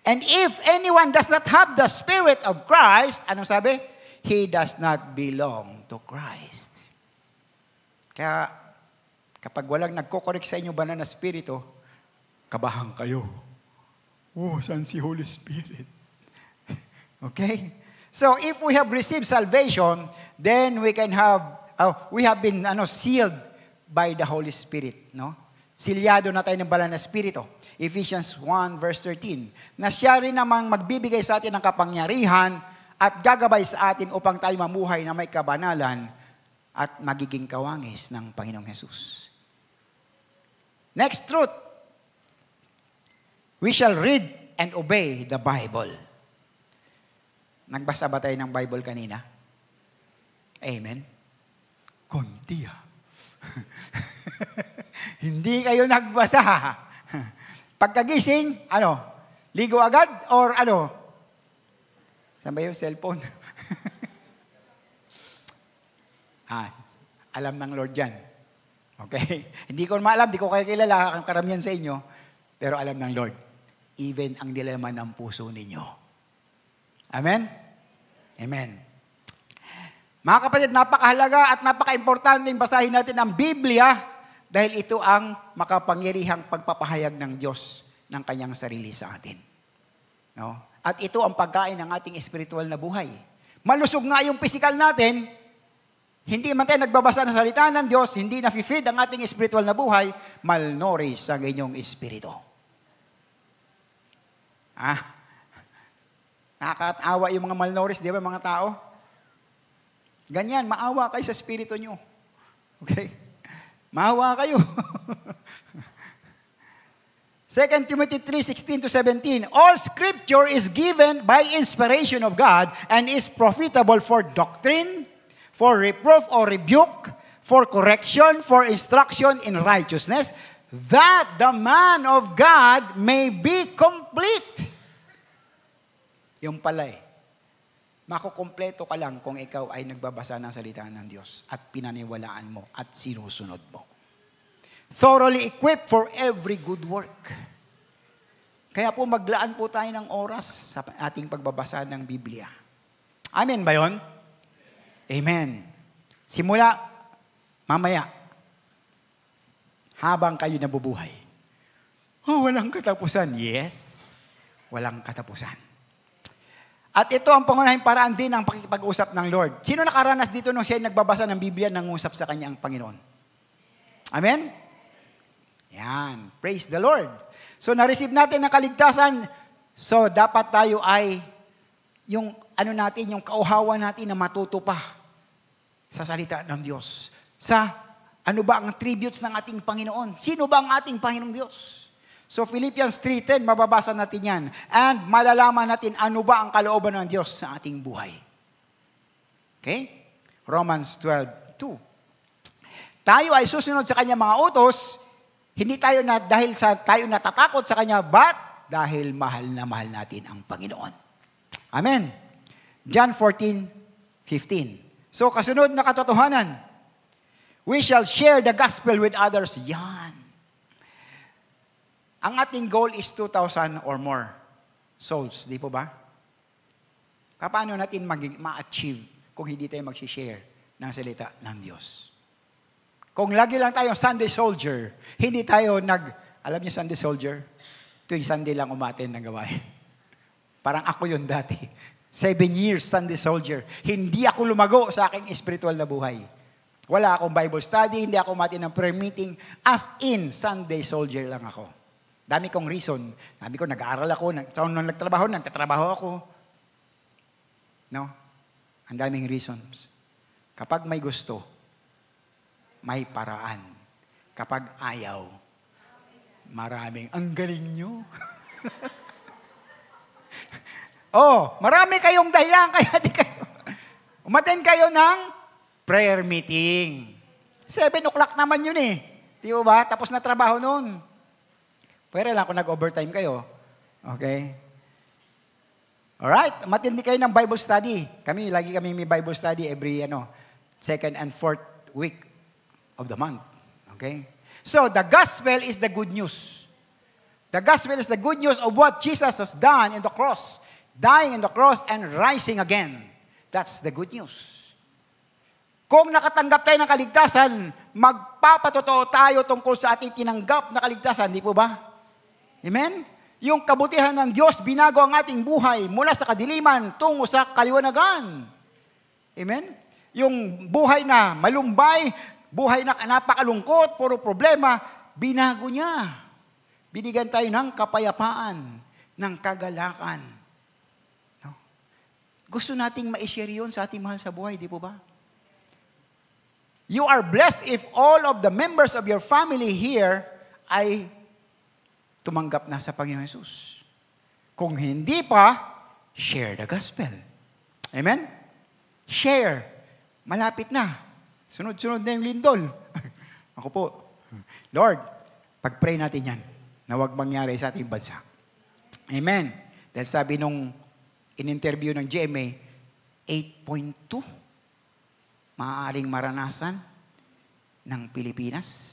Speaker 6: And if anyone does not have the Spirit of Christ, anong sabi? He does not belong to Christ. Kaya, kapag walang nagko-correct sa inyo banal na Espiritu, kabahan kayo. Oh, saan si Holy Spirit? Okay? So, if we have received salvation, then we can have, we have been sealed by the Holy Spirit. No? Silyado na tayo ng banal na Espiritu. Ephesians 1 verse 13. Na siya rin namang magbibigay sa atin ng kapangyarihan at gagabay sa atin upang tayo mamuhay na may kabanalan at magiging kawangis ng Panginoong Jesus. Next truth. We shall read and obey the Bible. Nagbasa ba tayo ng Bible kanina? Amen? Konti Hindi kayo nagbasa. Pagkagising, ligo agad or saan ba yung cellphone? Alam ng Lord yan. Okay? Hindi ko maalam, hindi ko kayo kilala ang karamihan sa inyo, pero alam ng Lord. Even ang nilalaman ng puso ninyo. Amen? Amen. Mga kapatid, napakahalaga at napaka-importante yung basahin natin ang Biblia dahil ito ang makapangyarihang pagpapahayag ng Diyos ng kanyang sarili sa atin. No? At ito ang pagkain ng ating spiritual na buhay. Malusog nga yung physical natin, hindi man tayo nagbabasa ng salita ng Diyos, hindi na-feed ang ating spiritual na buhay, malnourished ang inyong espiritu. Nakakatawa yung mga malnourished, di ba mga tao? Ganyan, maawa kayo sa spirito nyo. Okay? Maawa kayo. 2 Timothy 3:16-17, all scripture is given by inspiration of God and is profitable for doctrine, for reproof or rebuke, for correction, for instruction in righteousness, that the man of God may be complete. Yung pala makukumpleto ka lang kung ikaw ay nagbabasa ng salita ng Diyos at pinaniwalaan mo at sinusunod mo. Thoroughly equipped for every good work. Kaya po maglaan po tayo ng oras sa ating pagbabasa ng Biblia. Amen ba yun? Amen. Simula, mamaya, habang kayo nabubuhay. Walang katapusan. Yes, walang katapusan. At ito ang pangunahing paraan din ng pakikipag-usap ng Lord. Sino nakaranas dito nung siya nagbabasa ng Biblia, nangusap sa kanya ang Panginoon? Amen? Yan. Praise the Lord. So, na-receive natin ang kaligtasan. So, dapat tayo ay yung kauhawan natin na matuto pa sa salita ng Diyos. Sa ano ba ang attributes ng ating Panginoon? Sino ba ang ating Panginoong Diyos? So Philippians 3:10, mababasa natin yan. And malalaman natin ano ba ang kalooban ng Diyos sa ating buhay. Okay? Romans 12:2. Tayo ay susunod sa Kanya mga utos, hindi tayo dahil tayo natatakot sa Kanya, but dahil mahal na mahal natin ang Panginoon. Amen. John 14:15. So kasunod na katotohanan, we shall share the gospel with others. Yan. Ang ating goal is 2,000 or more souls. Di po ba? Paano natin ma-achieve kung hindi tayo mag-share ng salita ng Diyos? Kung lagi lang tayo Sunday soldier, hindi tayo alam niyo Sunday soldier? Tuwing Sunday lang umaten ng gawain. Parang ako yun dati. 7 years Sunday soldier. Hindi ako lumago sa aking spiritual na buhay. Wala akong Bible study, hindi ako umaten ng prayer meeting. As in, Sunday soldier lang ako. Dami kong reason. Dami ko, nag-aaral ako, nung nagtatrabaho ako. No? Ang daming reasons. Kapag may gusto, may paraan. Kapag ayaw, maraming, ang galing nyo. Marami kayong dahilan, kaya di kayo. Umaten kayo ng prayer meeting. 7 o'clock naman yun eh. Di ba? Tapos na trabaho noon. Pwede lang kung nag-overtime kayo. Okay? Alright, matindi kayo ng Bible study. Lagi kami may Bible study every, second and fourth week of the month. Okay? So, the gospel is the good news. The gospel is the good news of what Jesus has done in the cross. Dying in the cross and rising again. That's the good news. Kung nakatanggap tayo ng kaligtasan, magpapatotoo tayo tungkol sa ating tinanggap na kaligtasan. Di po ba? Amen? Yung kabutihan ng Diyos, binago ang ating buhay mula sa kadiliman tungo sa kaliwanagan. Amen? Yung buhay na malumbay, buhay na napakalungkot, puro problema, binago niya. Binigyan tayo ng kapayapaan, ng kagalakan. No? Gusto nating ma-share yun sa ating mahal sa buhay, di po ba? You are blessed if all of the members of your family here ay tumanggap na sa Panginoon Hesus. Kung hindi pa, share the gospel. Amen? Share. Malapit na. Sunod-sunod na yung lindol. Ako po, Lord, pag-pray natin yan na huwag mangyari sa ating bansa. Amen. Dahil sabi nung in-interview ng GMA, 8.2 maaaring maranasan ng Pilipinas.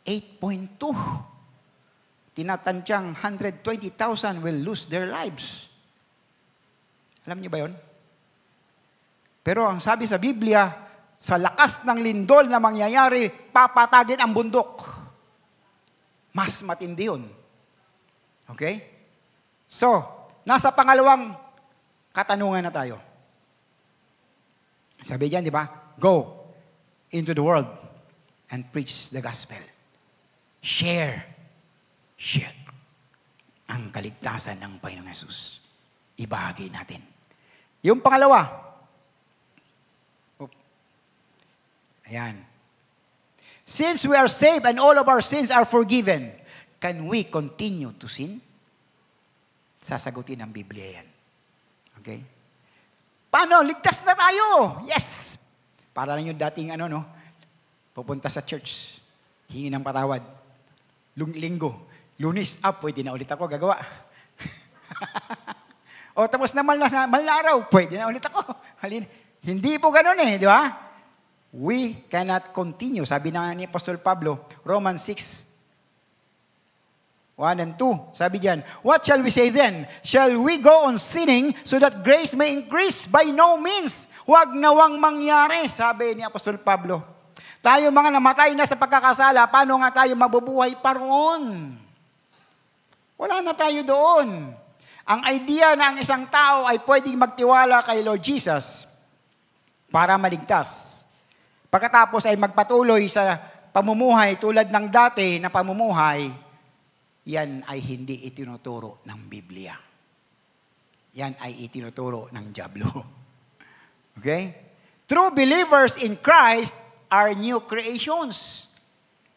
Speaker 6: 8.2. Tinatansyang 120,000 will lose their lives. Alam niyo ba yun? Pero ang sabi sa Biblia, sa lakas ng lindol na mangyayari, papatagin ang bundok. Mas matindi yun. Okay? So, nasa pangalawang katanungan na tayo. Sabi diyan, di ba? Go into the world and preach the gospel. Share ang kaligtasan ng Panginoong Hesus. Ibahagi natin. Yung pangalawa. Ayan. Since we are saved and all of our sins are forgiven, can we continue to sin? Sasagutin ng Biblia yan. Okay? Paano? Ligtas na tayo! Yes! Para lang yung dating pupunta sa church, hingi ng patawad. Linggo, Lunes, pwede na ulit ako gagawa. Tapos na mal na araw, pwede na ulit ako. Hindi po ganun di ba? We cannot continue. Sabi na ni Apostol Pablo, Romans 6, 1 and 2. Sabi diyan, what shall we say then? Shall we go on sinning so that grace may increase? By no means. Huwag nawang mangyari, sabi ni Apostol Pablo. Tayo mga namatay na sa pagkakasala, paano nga tayo mabubuhay pa roon? Wala na tayo doon. Ang idea na ang isang tao ay pwedeng magtiwala kay Lord Jesus para maligtas. Pagkatapos ay magpatuloy sa pamumuhay tulad ng dati na pamumuhay, yan ay hindi itinuturo ng Biblia. Yan ay itinuturo ng dyablo. Okay? True believers in Christ are new creations.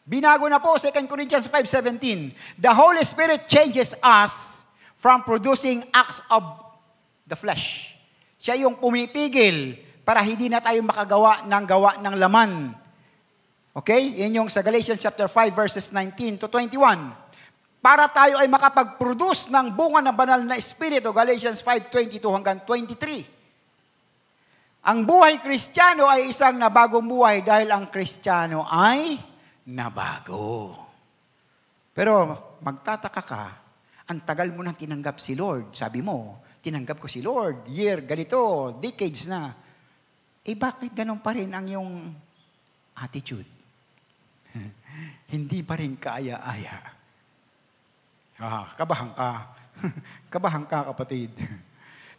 Speaker 6: Binago na po, 2 Corinthians 5:17. The Holy Spirit changes us from producing acts of the flesh. Siya yung pumipigil para hindi na tayo makagawa ng laman. Okay? Yan yung sa Galatians chapter 5 verses 19 to 21. Para tayo ay makapag-produce ng bunga ng banal na Espiritu, Galatians 5:22 hanggang 23. Ang buhay Kristiyano ay isang nabagong buhay dahil ang Kristiyano ay nabago. Pero magtataka ka, ang tagal mo nang tinanggap si Lord. Sabi mo, tinanggap ko si Lord, year, ganito, decades na. Bakit ganun pa rin ang iyong attitude? Hindi pa rin kaaya-aya. Kabahan ka. Kabahan ka, kapatid.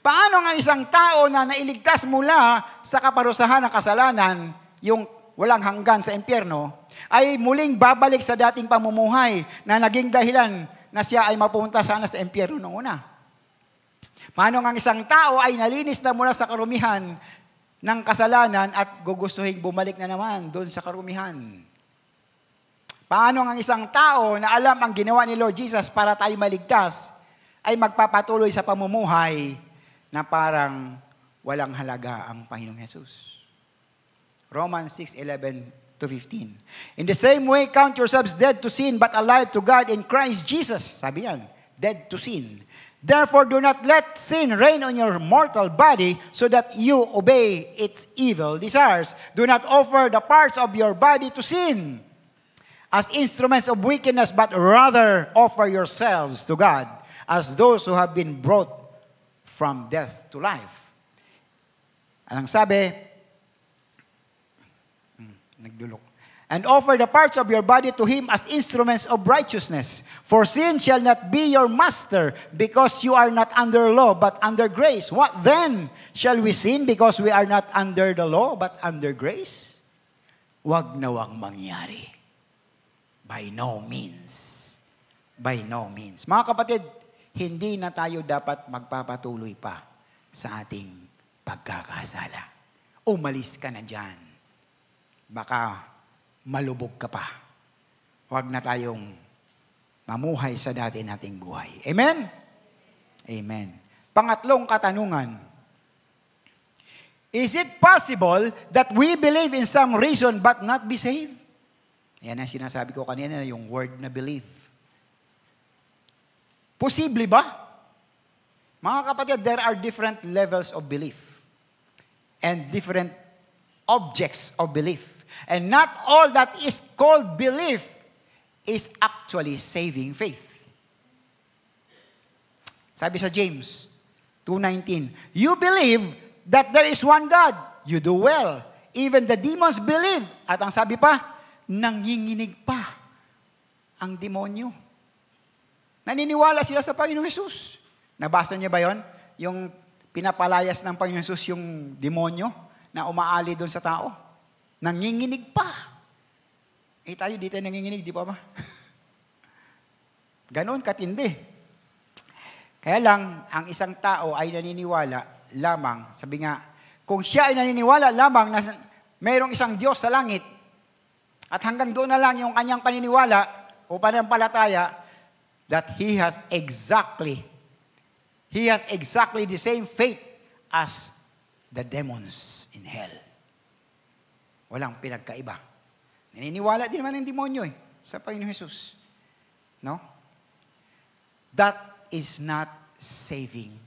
Speaker 6: Paano nga isang tao na nailigtas mula sa kaparusahan ng kasalanan, yung walang hanggan sa impyerno, ay muling babalik sa dating pamumuhay na naging dahilan na siya ay mapunta sana sa impyerno noong una. Paano ang isang tao ay nalinis na mula sa karumihan ng kasalanan at gugustuhin bumalik na naman doon sa karumihan? Paano ang isang tao na alam ang ginawa ni Lord Jesus para tayo maligtas ay magpapatuloy sa pamumuhay na parang walang halaga ang Panginoong Jesus? Romans 6:11-15. In the same way, count yourselves dead to sin but alive to God in Christ Jesus. Sabi yan, dead to sin. Therefore, do not let sin reign on your mortal body so that you obey its evil desires. Do not offer the parts of your body to sin as instruments of wickedness, but rather offer yourselves to God as those who have been brought from death to life. Anong sabi? Nagdulok. And offer the parts of your body to Him as instruments of righteousness. For sin shall not be your master, because you are not under law, but under grace. What then? Shall we sin because we are not under the law, but under grace? Wag na wag mangyari. By no means. By no means. Mga kapatid, hindi na tayo dapat magpapatuloy pa sa ating pagkakasala. Umalis ka na dyan. Baka malubog ka pa. Huwag na tayong mamuhay sa dati nating buhay. Amen? Amen. Pangatlong katanungan. Is it possible that we believe in some reason but not be saved? Yan ang sinasabi ko kanina, yung word na believe. Posible ba? Mga kapatid, there are different levels of belief and different objects of belief. And not all that is called belief is actually saving faith. Sabi sa James 2:19, you believe that there is one God. You do well. Even the demons believe. At ang sabi pa, nanginginig pa ang demonyo. Naniniwala sila sa Panginoong Jesus. Nabasa niyo ba yon? Yung pinapalayas ng Panginoong Jesus yung demonyo na umaali doon sa tao. Nanginginig pa. Eh tayo dito nanginginig, di pa ba? Ganon katindi. Kaya lang, ang isang tao ay naniniwala lamang, sabi nga, kung siya ay naniniwala lamang na mayroong isang Diyos sa langit, at hanggang doon na lang yung kanyang paniniwala o pananampalataya, that he has exactly the same faith as the demons in hell. Walang pinagkaiba. Naniniwala din naman ng demonyo sa Panginoong Jesus. No? That is not saving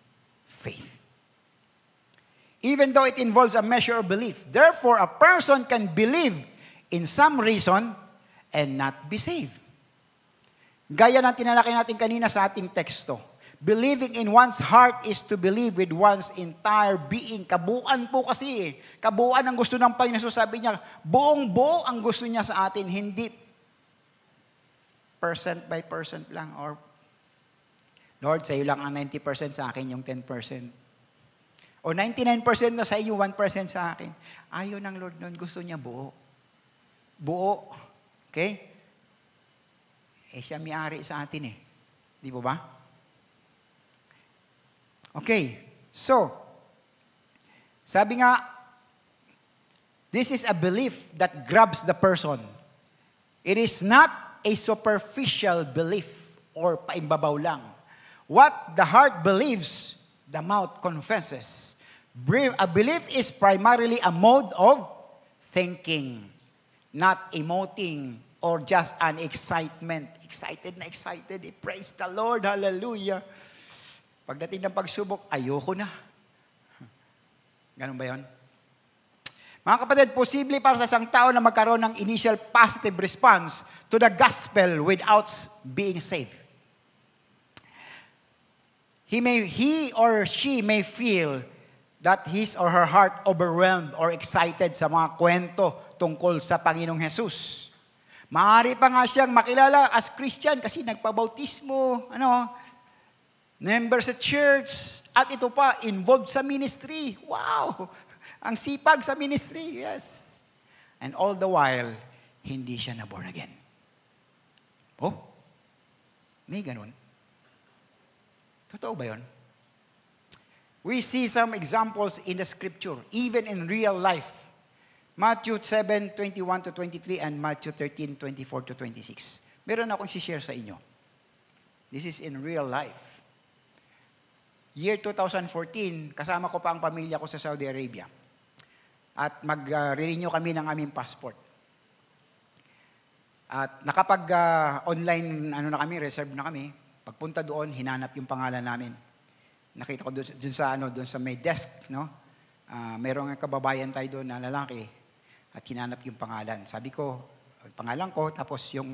Speaker 6: faith. Even though it involves a measure of belief. Therefore, a person can believe in some reason and not be saved. Gaya ng tinalakay natin kanina sa ating teksto. Believing in one's heart is to believe with one's entire being. Kabuuan po kasi. Kabuuan ang gusto ng Panginoon. So sabi niya, buong-buo ang gusto niya sa atin. Hindi percent by percent lang. Or, Lord, sa iyo lang ang 90%, sa akin yung 10%. O 99% na sa iyo, 1% sa akin. Ayaw ng Lord noon. Gusto niya buo. Buo. Okay? Eh, siya may-ari sa atin eh. Di ba ba? Okay, so, sabi nga, this is a belief that grabs the person. It is not a superficial belief or paimbabaw lang. What the heart believes, the mouth confesses. A belief is primarily a mode of thinking, not emoting or just an excitement. Excited na excited. Praise the Lord. Hallelujah. Pagdating ng pagsubok, ayoko na. Ganun ba yun? Mga kapatid, posible para sa isang tao na magkaroon ng initial positive response to the gospel without being saved. He or she may feel that his or her heart overwhelmed or excited sa mga kwento tungkol sa Panginoong Jesus. Maaari pa nga siyang makilala as Christian kasi nagpabautismo, member sa church, at ito pa, involved sa ministry. Wow! Ang sipag sa ministry, yes. And all the while, hindi siya na born again. Oh, may ganun. Totoo ba yun? We see some examples in the scripture, even in real life. Matthew 7:21-23 and Matthew 13:24-26. Meron akong si-share sa inyo. This is in real life. Year 2014, kasama ko pa ang pamilya ko sa Saudi Arabia. At mag-renew kami ng aming passport. At nakapag-online na kami, reserve na kami. Pagpunta doon, hinanap yung pangalan namin. Nakita ko doon sa may desk, no? Merong kababayan tayo doon na lalaki at hinanap yung pangalan. Sabi ko, pangalan ko, tapos yung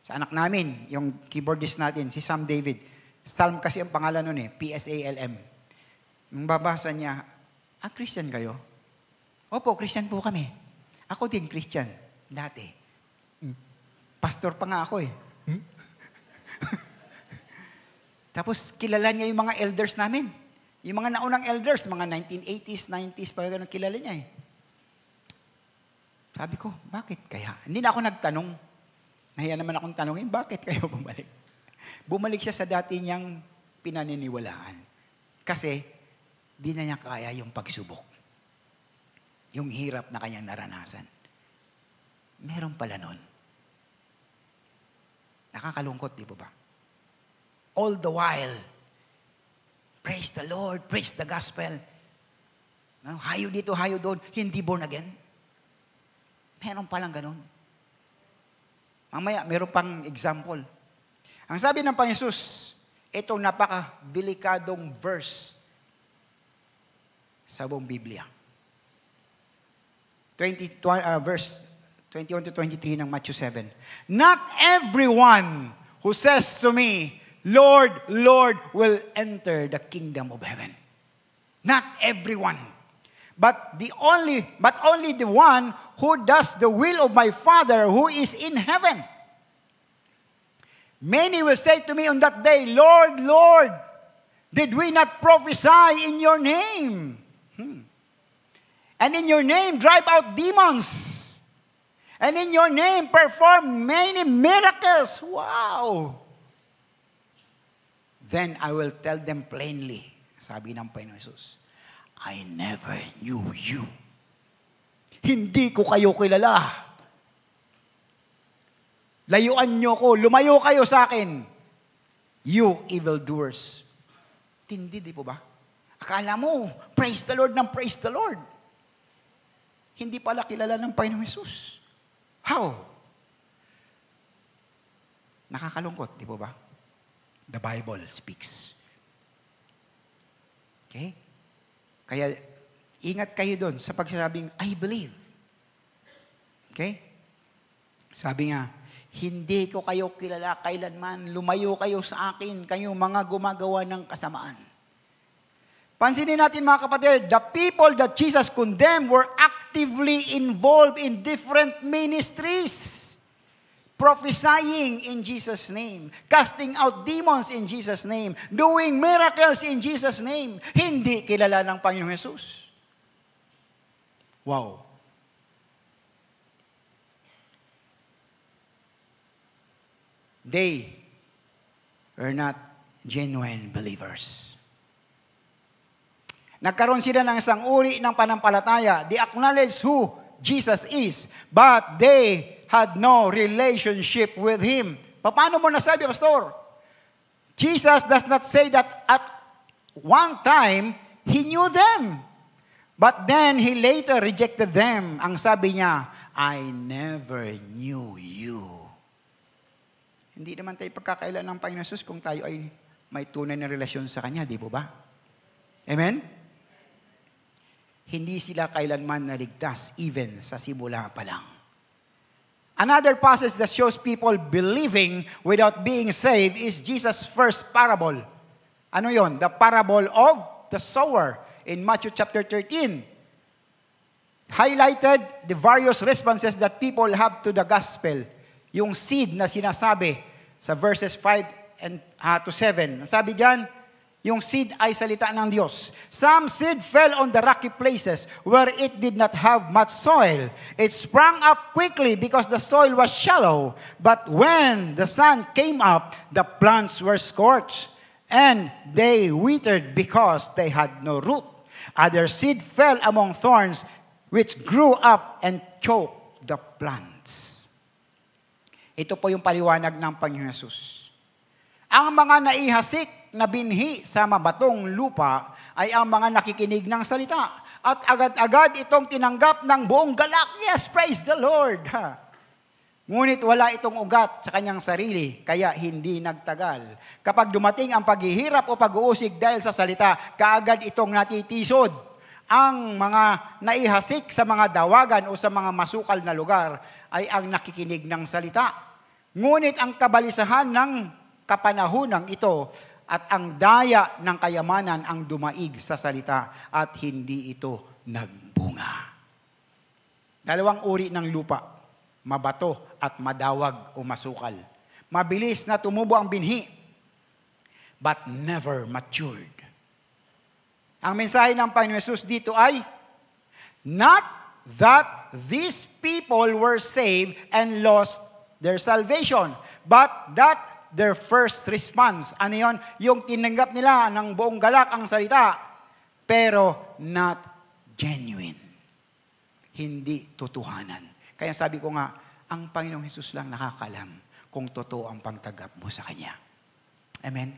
Speaker 6: sa anak namin, yung keyboardist natin, si Sam David. Salm kasi ang pangalan nun P-S-A-L-M. Nung babasa niya, Christian kayo? Opo, Christian po kami. Ako din Christian, dati. Pastor pa nga ako Tapos kilala niya yung mga elders namin. Yung mga naunang elders, mga 1980s, 90s, pa ganun, kilala niya Sabi ko, bakit kaya? Hindi na ako nagtanong. Nahiya naman akong tanongin, bakit kayo bumalik? Bumalik siya sa dati niyang pinaniniwalaan. Kasi, di na niya kaya yung pagsubok. Yung hirap na kanyang naranasan. Meron pala nun. Nakakalungkot, di ba? All the while, praise the Lord, praise the gospel. No? Hayo dito, hayo doon, hindi born again. Meron palang ganun. Mamaya, meron pang example. Ang sabi ng Panginoon Jesus, itong napaka-delikadong verse sa buong Biblia. Verse 21-23 ng Matthew 7. Not everyone who says to me, Lord, Lord, will enter the kingdom of heaven. Not everyone. But only the one who does the will of my Father who is in heaven. Many will say to me on that day, Lord, Lord, did we not prophesy in your name? And in your name drive out demons. And in your name perform many miracles. Wow! Then I will tell them plainly, sabi ng Panginoon Jesus, I never knew you. Hindi ko kayo kilala. Layuan niyo ko, lumayo kayo sa akin. You evildoers. Tindi, di po ba? Akala mo, praise the Lord ng praise the Lord. Hindi pala kilala ng Panginoon Jesus. How? Nakakalungkot, di po ba? The Bible speaks. Okay? Kaya, ingat kayo doon sa pagsasabing, I believe. Okay? Sabi nga, hindi ko kayo kilala kailanman, lumayo kayo sa akin, kayong mga gumagawa ng kasamaan. Pansinin natin mga kapatid, the people that Jesus condemned were actively involved in different ministries. Prophesying in Jesus' name, casting out demons in Jesus' name, doing miracles in Jesus' name. Hindi kilala ng Panginoong Jesus. Wow. They were not genuine believers. Nagkaroon sila ng isang uri ng panampalataya. They acknowledge who Jesus is, but they had no relationship with Him. Paano mo nasabi, Pastor? Jesus does not say that at one time, He knew them. But then, He later rejected them. Ang sabi niya, I never knew you. Hindi naman tayo pagkakailan ng Panginoon Jesus kung tayo ay may tunay na relasyon sa Kanya, di po ba? Amen? Hindi sila kailanman naligtas, even sa simula pa lang. Another passage that shows people believing without being saved is Jesus' first parable. Ano yon? The parable of the sower in Matthew chapter 13. Highlighted the various responses that people have to the gospel. Yung seed na sinasabi sa verses 5 to 7. Sabi diyan, Yung seed ay salita ng Diyos. Some seed fell on the rocky places where it did not have much soil. It sprang up quickly because the soil was shallow. But when the sun came up, the plants were scorched, and they withered because they had no root. Other seed fell among thorns, which grew up and choked the plants. Ito po yung paliwanag ng Panginoon Hesus. Ang mga naihasik na binhi sa mabatong lupa ay ang mga nakikinig ng salita. At agad-agad itong tinanggap ng buong galak. Yes, praise the Lord. Ha? Ngunit wala itong ugat sa kanyang sarili, kaya hindi nagtagal. Kapag dumating ang paghihirap o pag-uusig dahil sa salita, kaagad itong natitisod. Ang mga naihasik sa mga dawagan o sa mga masukal na lugar ay ang nakikinig ng salita. Ngunit ang kabalisahan ng kapanahunang ito at ang daya ng kayamanan ang dumaig sa salita at hindi ito nagbunga. Dalawang uri ng lupa, mabato at madawag o masukal. Mabilis na tumubo ang binhi, but never matured. Ang mensahe ng Panginoon Hesus dito ay, not that these people were saved and lost their salvation, but that their first response. Ano yun? Yung tinanggap nila ng buong galak ang salita, pero not genuine. Hindi totohanan. Kaya sabi ko nga, ang Panginoong Hesus lang nakakalam kung totoo ang pagtanggap mo sa Kanya. Amen?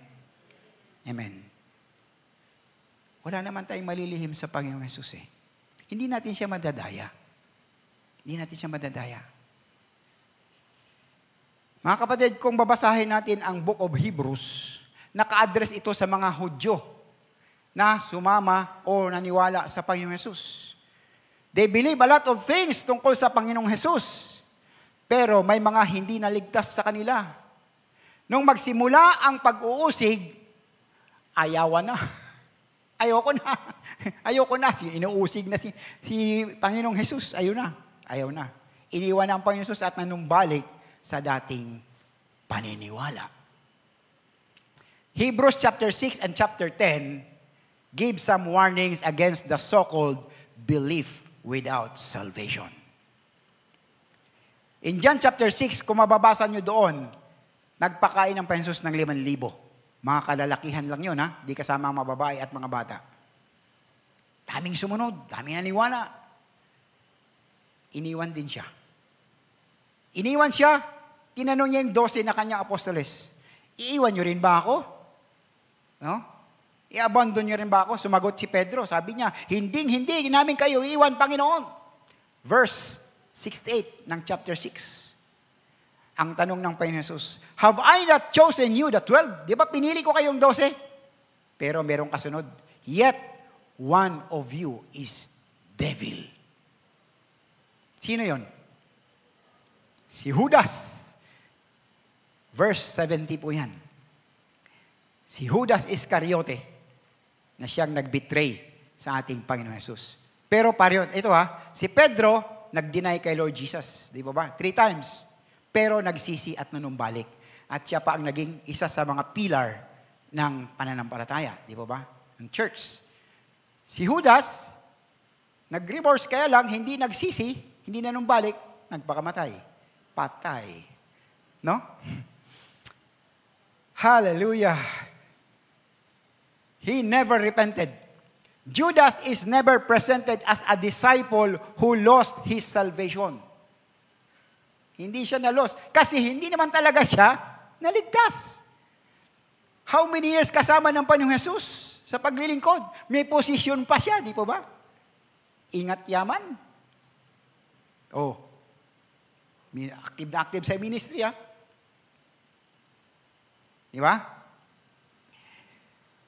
Speaker 6: Amen. Wala naman tayong malilihim sa Panginoong Hesus eh. Hindi natin siya madadaya. Hindi natin siya madadaya. Mga kapatid, kung babasahin natin ang Book of Hebrews, naka-address ito sa mga Hudyo na sumama o naniwala sa Panginoong Hesus. They believe a lot of things tungkol sa Panginoong Hesus, pero may mga hindi naligtas sa kanila. Nung magsimula ang pag-uusig, ayawan na. Ayoko na. Ayoko na. Inuusig na si Panginoong Hesus. Ayaw na. Iniwan na ang Panginoong Hesus at nanumbalik sa dating paniniwala. Hebrews chapter 6 and chapter 10 give some warnings against the so-called belief without salvation. In John chapter 6, kung mababasa nyo doon, nagpakain ng Panginoon Hesus ng 5,000. Mga kalalakihan lang yun, ha? Di kasama ang mga babae at mga bata. Daming sumunod, daming naniwala. Iniwan din siya. Iniwan siya. Tinanong niya yung 12 na kanyang apostoles, iiwan niyo rin ba ako? No? I-abandon niyo rin ba ako? Sumagot si Pedro, sabi niya, hindi namin kayo iiwan, Panginoon. Verse 68 ng chapter 6. Ang tanong ng Panginoon Hesus, have I not chosen you, the 12? Di ba pinili ko kayong 12? Pero merong kasunod, yet one of you is devil. Sino yon? Si Judas. Verse 70 po yan. Si Judas Iscariote na siyang nag-betray sa ating Panginoon Hesus. Pero ito si Pedro nag-deny kay Lord Jesus. Di ba ba? 3 times. Pero nagsisi at nanumbalik. At siya pa ang naging isa sa mga pilar ng pananampalataya. Di ba ba? Ng church. Si Judas, nag-remorse kaya lang, hindi nagsisi, hindi nanumbalik, nagpakamatay. Patay. No? Hallelujah. He never repented. Judas is never presented as a disciple who lost his salvation. Hindi siya na-lost. Kasi hindi naman talaga siya naligtas. How many years kasama ng Panginoong Hesus sa paglilingkod? May posisyon pa siya, di po ba? Ingat yaman. Active na active sa ministry, ha? Di ba?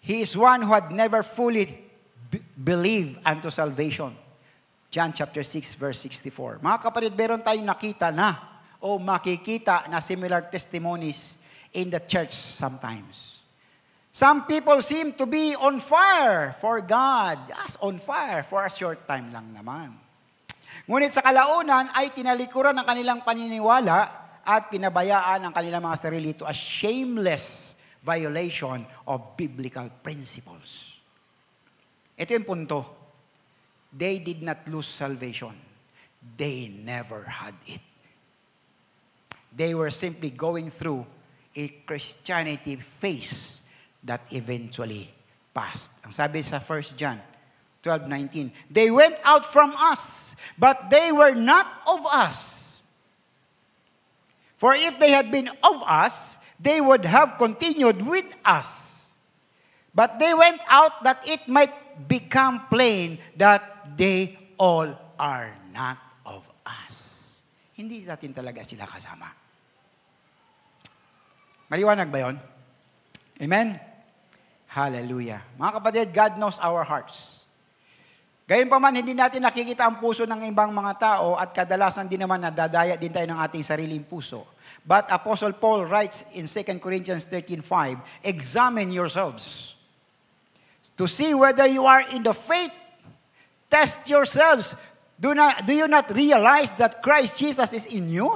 Speaker 6: He is one who had never fully believed unto salvation. John chapter 6 verse 64. Mga kapatid, meron tayong nakita na o makikita na similar testimonies in the church sometimes. Some people seem to be on fire for God. Yes, on fire for a short time lang naman. Ngunit sa kalaunan ay tinalikuran ng kanilang paniniwala at pinabayaan ang kanilang mga sarili to a shameless violation of biblical principles. Ito yung punto. They did not lose salvation. They never had it. They were simply going through a Christianity phase that eventually passed. Ang sabi sa 1 John 12:19, they went out from us, but they were not of us. For if they had been of us, they would have continued with us. But they went out that it might become plain that they all are not of us. Hindi natin talaga sila kasama. Maliwanag ba yun? Amen? Hallelujah. Mga kapatid, God knows our hearts. Gayunpaman, hindi natin nakikita ang puso ng ibang mga tao at kadalasan din naman nadadaya din tayo ng ating sariling puso. But Apostle Paul writes in 2 Corinthians 13:5, examine yourselves to see whether you are in the faith. Test yourselves. Do you not realize that Christ Jesus is in you?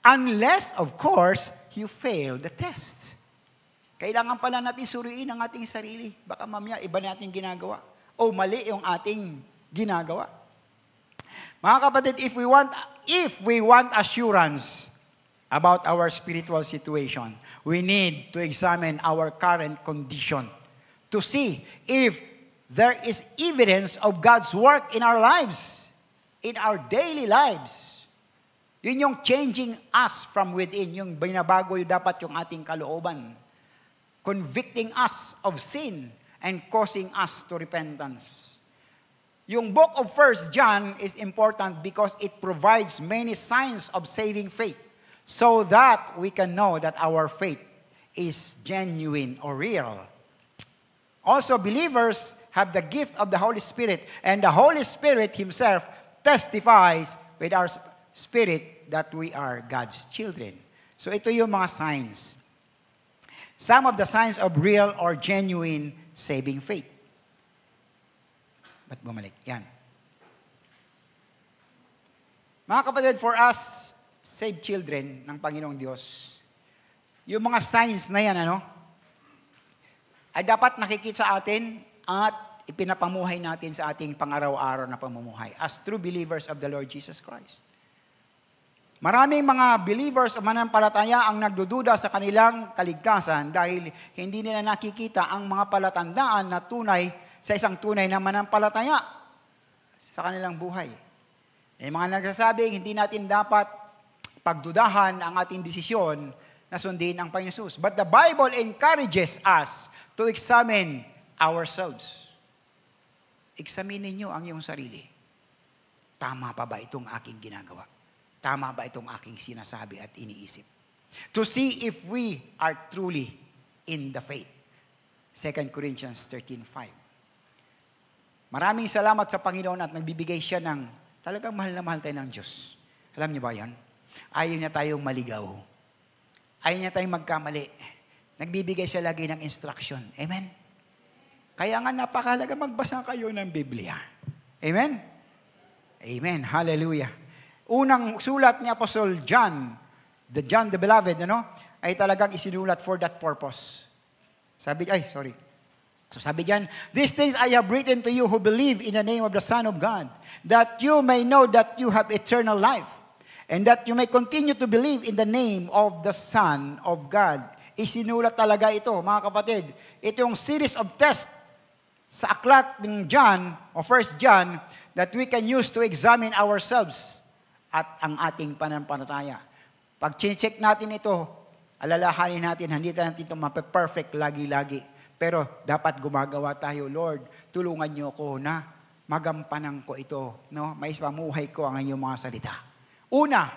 Speaker 6: Unless, of course, you fail the test. Kailangan pala natin suriin ang ating sarili. Baka mamaya iba natin ginagawa. O mali yung ating ginagawa. Mga kapatid, if we want assurance about our spiritual situation, we need to examine our current condition to see if there is evidence of God's work in our lives, in our daily lives. Yun yung changing us from within, yung binabago yung dapat yung ating kalooban, convicting us of sin and causing us to repentance. Yung book of 1 John is important because it provides many signs of saving faith so that we can know that our faith is genuine or real. Also, believers have the gift of the Holy Spirit, and the Holy Spirit Himself testifies with our spirit that we are God's children. So ito yung mga signs. Some of the signs of real or genuine saving faith. Ba't bumalik? Yan. Mga kapatid, for us, saved children ng Panginoong Diyos, yung mga signs na yan, ay dapat nakikita sa atin at ipinapamuhay natin sa ating pang-araw-araw na pamumuhay as true believers of the Lord Jesus Christ. Maraming mga believers o mananampalataya ang nagdududa sa kanilang kaligtasan dahil hindi nila nakikita ang mga palatandaan na tunay sa isang tunay na mananampalataya sa kanilang buhay. May mga nagsasabing hindi natin dapat pagdudahan ang ating desisyon na sundin ang Panginoon Jesus. But the Bible encourages us to examine ourselves. Examinin niyo ang iyong sarili. Tama pa ba itong aking ginagawa? Tama ba itong aking sinasabi at iniisip? To see if we are truly in the faith. 2 Corinthians 13:5. Maraming salamat sa Panginoon at nagbibigay siya ng talagang mahal na mahal tayo ng Diyos. Alam niyo ba yan? Ayaw niya tayong maligaw. Ayaw niya tayong magkamali. Nagbibigay siya lagi ng instruction. Amen? Kaya nga napakahalaga magbasa kayo ng Biblia. Amen? Amen. Hallelujah. Unang sulat ni Apostle John, John the Beloved, ay talagang isinulat for that purpose. Sabi diyan, these things I have written to you who believe in the name of the Son of God, that you may know that you have eternal life, and that you may continue to believe in the name of the Son of God. Isinulat talaga ito, mga kapatid. Ito yung series of tests sa aklat ng John, o 1 John, that we can use to examine ourselves at ang ating pananampalataya. Pag check natin ito, alalahanin natin, hindi natin ito mape-perfect lagi-lagi. Pero dapat gumagawa tayo, Lord, tulungan niyo ako na magampanan ko ito. May pamuhay ko ang inyong mga salita. Una,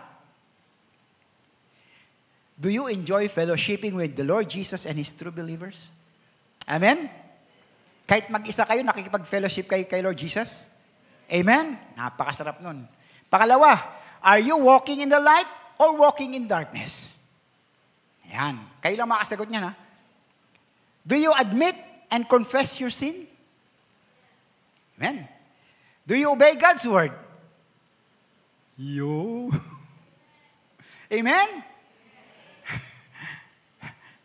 Speaker 6: do you enjoy fellowshipping with the Lord Jesus and His true believers? Amen? Kahit mag-isa kayo, nakikipag-fellowship kayo kay Lord Jesus? Amen? Napakasarap nun. Pangalawa, are you walking in the light or walking in darkness? Ayan. Kayo lang makasagot niyan, ha? Do you admit and confess your sin? Amen. Do you obey God's word? Amen?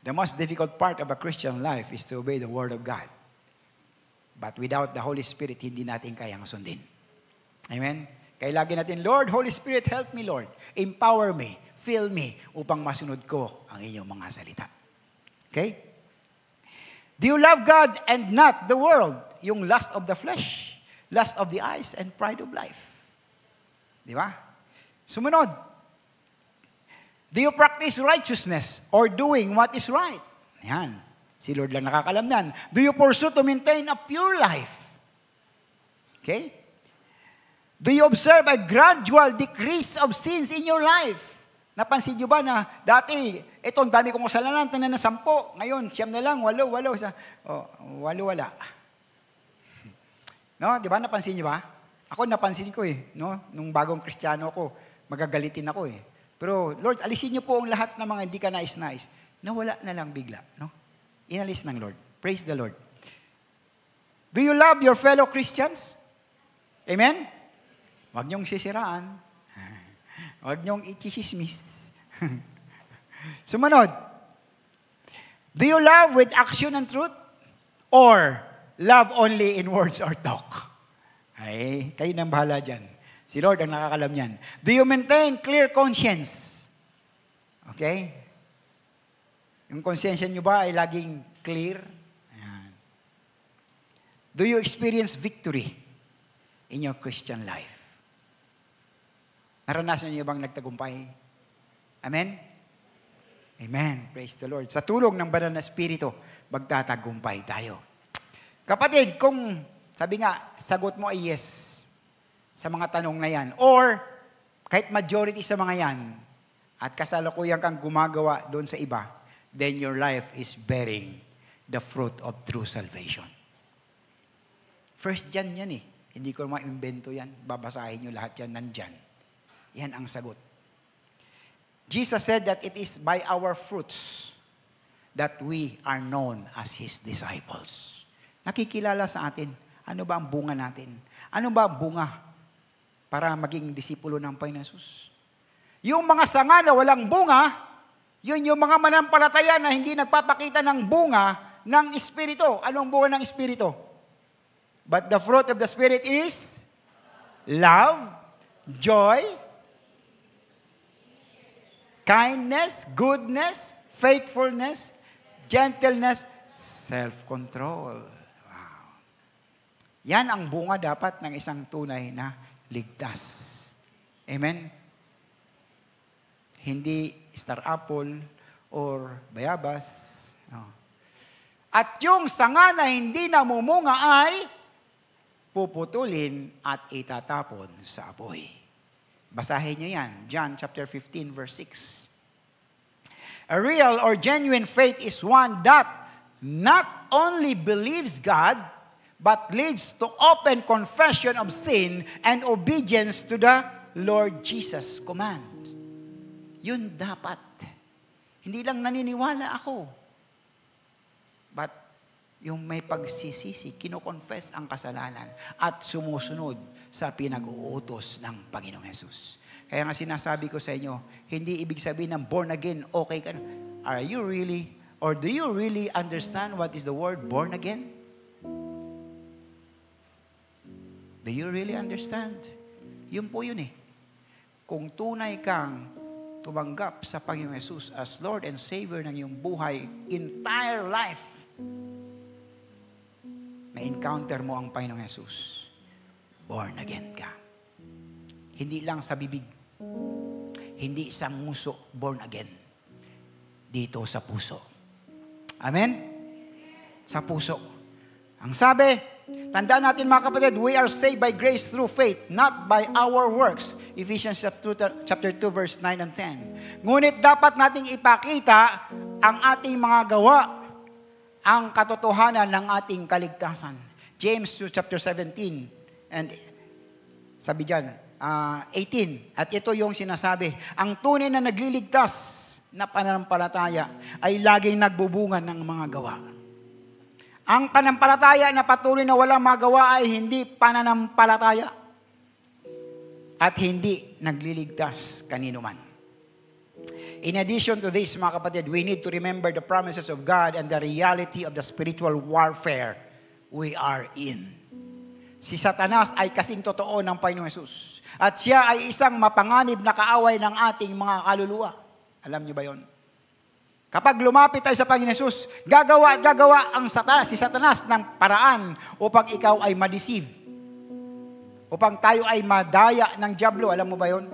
Speaker 6: The most difficult part of a Christian life is to obey the Word of God. But without the Holy Spirit, hindi natin kayang sundin. Amen? Kaya lagi natin, Lord, Holy Spirit, help me, Lord. Empower me, fill me, upang masunod ko ang inyong mga salita. Okay? Do you love God and not the world? Yung lust of the flesh, lust of the eyes, and pride of life. Di ba? Sumunod. Do you practice righteousness or doing what is right? Yan. Si Lord lang nakakalam yan. Do you pursue to maintain a pure life? Okay? Do you observe a gradual decrease of sins in your life? Napansin nyo ba na dati, ang dami kong kasalanan, tanan na 10. Ngayon, 9 na lang, 8. 8 wala. No, di ba? Napansin nyo ba? Ako napansin ko no? Nung bagong Kristiyano ako, magagalitin ako Pero, Lord, alisin niyo po ang lahat ng mga hindi ka nais-nais. Nawala na lang bigla, no? Inalis ng Lord. Praise the Lord. Do you love your fellow Christians? Amen? Huwag niyong sisiraan. Huwag niyong itisismis. Sumunod. Do you love with action and truth? Or love only in words or talk? Ay, kayo nang bahala dyan. Si Lord ang nakakalam yan. Do you maintain clear conscience? Okay? Yung conscience nyo ba ay laging clear? Ayan. Do you experience victory in your Christian life? Naranasan nyo bang nagtagumpay? Amen? Amen. Praise the Lord. Sa tulong ng banal na Espiritu, magtatagumpay tayo. Kapatid, kung sabi nga, sagot mo ay yes sa mga tanong na yan. Or, kahit majority sa mga yan, at kasalukuyan kang gumagawa doon sa iba, then your life is bearing the fruit of true salvation. First John yan Hindi ko ma-invento yan. Babasahin nyo lahat yan, nandyan. Yan ang sagot. Jesus said that it is by our fruits that we are known as His disciples. Nakikilala sa atin, ano ba ang bunga natin? Ano ba ang bunga para maging disipulo ng Panginoon Jesus? Yung mga sanga na walang bunga, yun yung mga manampalataya na hindi nagpapakita ng bunga ng Espiritu. Anong bunga ng Espiritu? But the fruit of the Spirit is love, joy, kindness, goodness, faithfulness, gentleness, self-control. Wow. Yan ang bunga dapat ng isang tunay na ligtas. Amen? Hindi star apple or bayabas. No. At yung sanga na hindi namumunga ay puputulin at itatapon sa apoy. Basahin nyo yan. John chapter 15 verse 6. A real or genuine faith is one that not only believes God, but leads to open confession of sin and obedience to the Lord Jesus' command. Yun dapat. Hindi lang naniniwala ako. But yung may pagsisisi, kino-confess ang kasalanan at sumusunod sa pinag-uutos ng Panginoong Hesus. Kaya nga sinasabi ko sa inyo, hindi ibig sabihin ng born again, okay ka na. Are you really, or do you really understand what is the word born again? Do you really understand? Yun po yun Kung tunay kang tumanggap sa Panginoong Hesus as Lord and Savior ng iyong buhay, entire life, na-encounter mo ang Panginoong Hesus, born again ka. Hindi lang sa bibig, hindi sa nguso, born again. Dito sa puso. Amen? Sa puso. Ang sabi, tandaan natin mga kapatid, we are saved by grace through faith, not by our works. Ephesians chapter 2 verse 9 and 10. Ngunit dapat nating ipakita ang ating mga gawa, ang katotohanan ng ating kaligtasan. James chapter 17 and sabi dyan, 18. At ito yung sinasabi, ang tunay na nagliligtas na pananampalataya ay laging nagbubunga ng mga gawa. Ang pananampalataya na patuloy na walang magawa ay hindi pananampalataya at hindi nagliligtas kanino man. In addition to this, mga kapatid, we need to remember the promises of God and the reality of the spiritual warfare we are in. Si Satanas ay kasing totoo ng Panginoong Hesus. At siya ay isang mapanganib na kaaway ng ating mga kaluluwa. Alam niyo ba yon? Kapag lumapit tayo sa Panginoong Hesus, gagawa ang si Satanas ng paraan upang ikaw ay ma-deceive. Upang tayo ay madaya ng dyablo. Alam mo ba yon?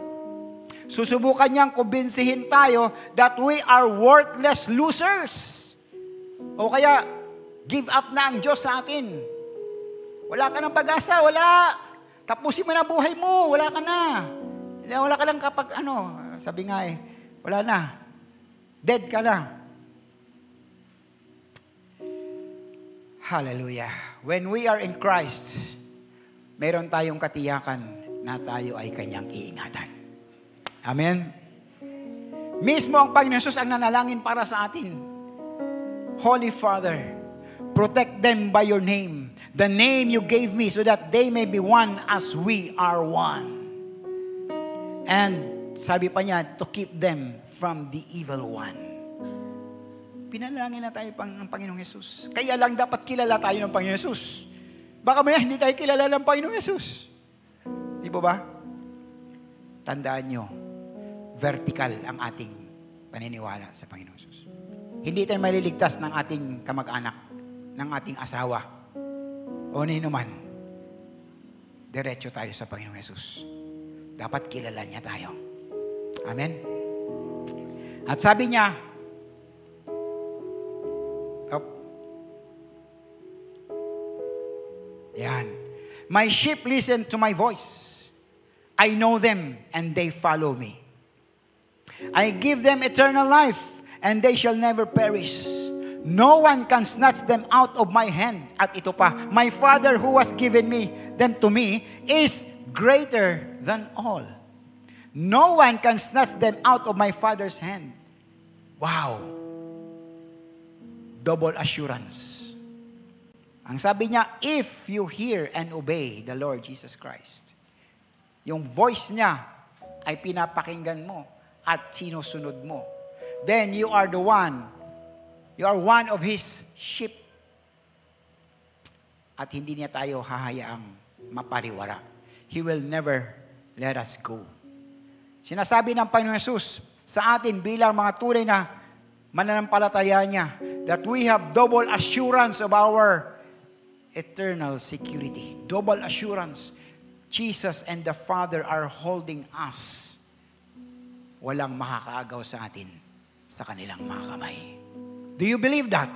Speaker 6: Susubukan niyang kumbinsihin tayo that we are worthless losers. O kaya, give up na ang Diyos sa atin. Wala ka ng pag-asa, wala. Tapusin mo na buhay mo, wala ka na. Wala ka lang kapag, sabi nga wala na. Dead ka na. Hallelujah. When we are in Christ, meron tayong katiyakan na tayo ay kanyang iingatan. Amen. Mismo ang Panginoon Jesus ang nanalangin para sa atin. Holy Father, protect them by your name, the name you gave me, so that they may be one as we are one. And sabi pa niya, to keep them from the evil one. Pinalangin na tayo ng Panginoong Jesus. Kaya lang dapat kilala tayo ng Panginoong Jesus. Baka maya hindi tayo kilala ng Panginoong Jesus. Di ba? Tandaan nyo, vertical ang ating paniniwala sa Panginoon Jesus. Hindi tayo maliligtas ng ating kamag-anak, ng ating asawa, o nino man. Diretso tayo sa Panginoon Jesus. Dapat kilala niya tayo. Amen? At sabi niya, yan, my sheep listen to my voice. I know them and they follow me. I give them eternal life, and they shall never perish. No one can snatch them out of my hand. At ito pa, my Father who has given them to me is greater than all. No one can snatch them out of my Father's hand. Wow! Double assurance. Ang sabi niya, if you hear and obey the Lord Jesus Christ, yung voice niya ay pinapakinggan mo at sinusunod mo, then you are one of His sheep. At hindi niya tayo hahayaang mapariwara. He will never let us go. Sinasabi ng Panginoon Jesus sa atin bilang mga tunay na mananampalataya niya that we have double assurance of our eternal security. Double assurance. Jesus and the Father are holding us. Walang makakaagaw sa atin sa kanilang mga kamay. Do you believe that?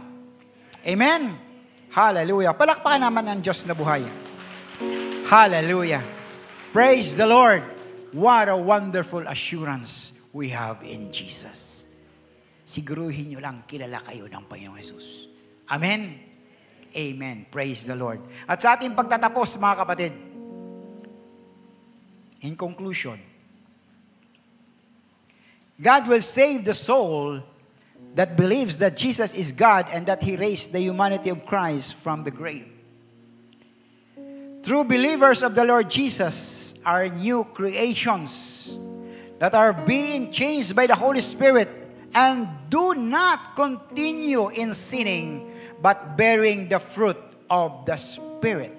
Speaker 6: Amen? Hallelujah. Palakpakan naman ang Diyos na buhay. Hallelujah. Praise the Lord. What a wonderful assurance we have in Jesus. Siguruhin nyo lang kilala kayo ng Panginoong Jesus. Amen? Amen. Praise the Lord. At sa ating pagtatapos, mga kapatid, in conclusion, God will save the soul that believes that Jesus is God and that He raised the humanity of Christ from the grave. True believers of the Lord Jesus are new creations that are being changed by the Holy Spirit and do not continue in sinning but bearing the fruit of the Spirit.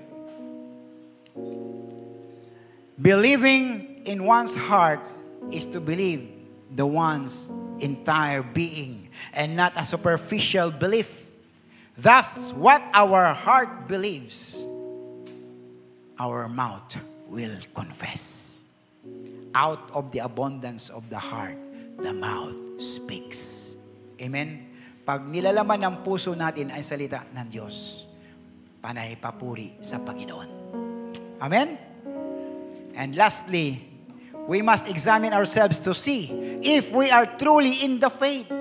Speaker 6: Believing in one's heart is to believe the one's entire being and not a superficial belief. Thus, what our heart believes, our mouth will confess. Out of the abundance of the heart, the mouth speaks. Amen? Pag nilalaman ng puso natin ay salita ng Diyos, panay papuri sa Panginoon. Amen? And lastly, we must examine ourselves to see if we are truly in the faith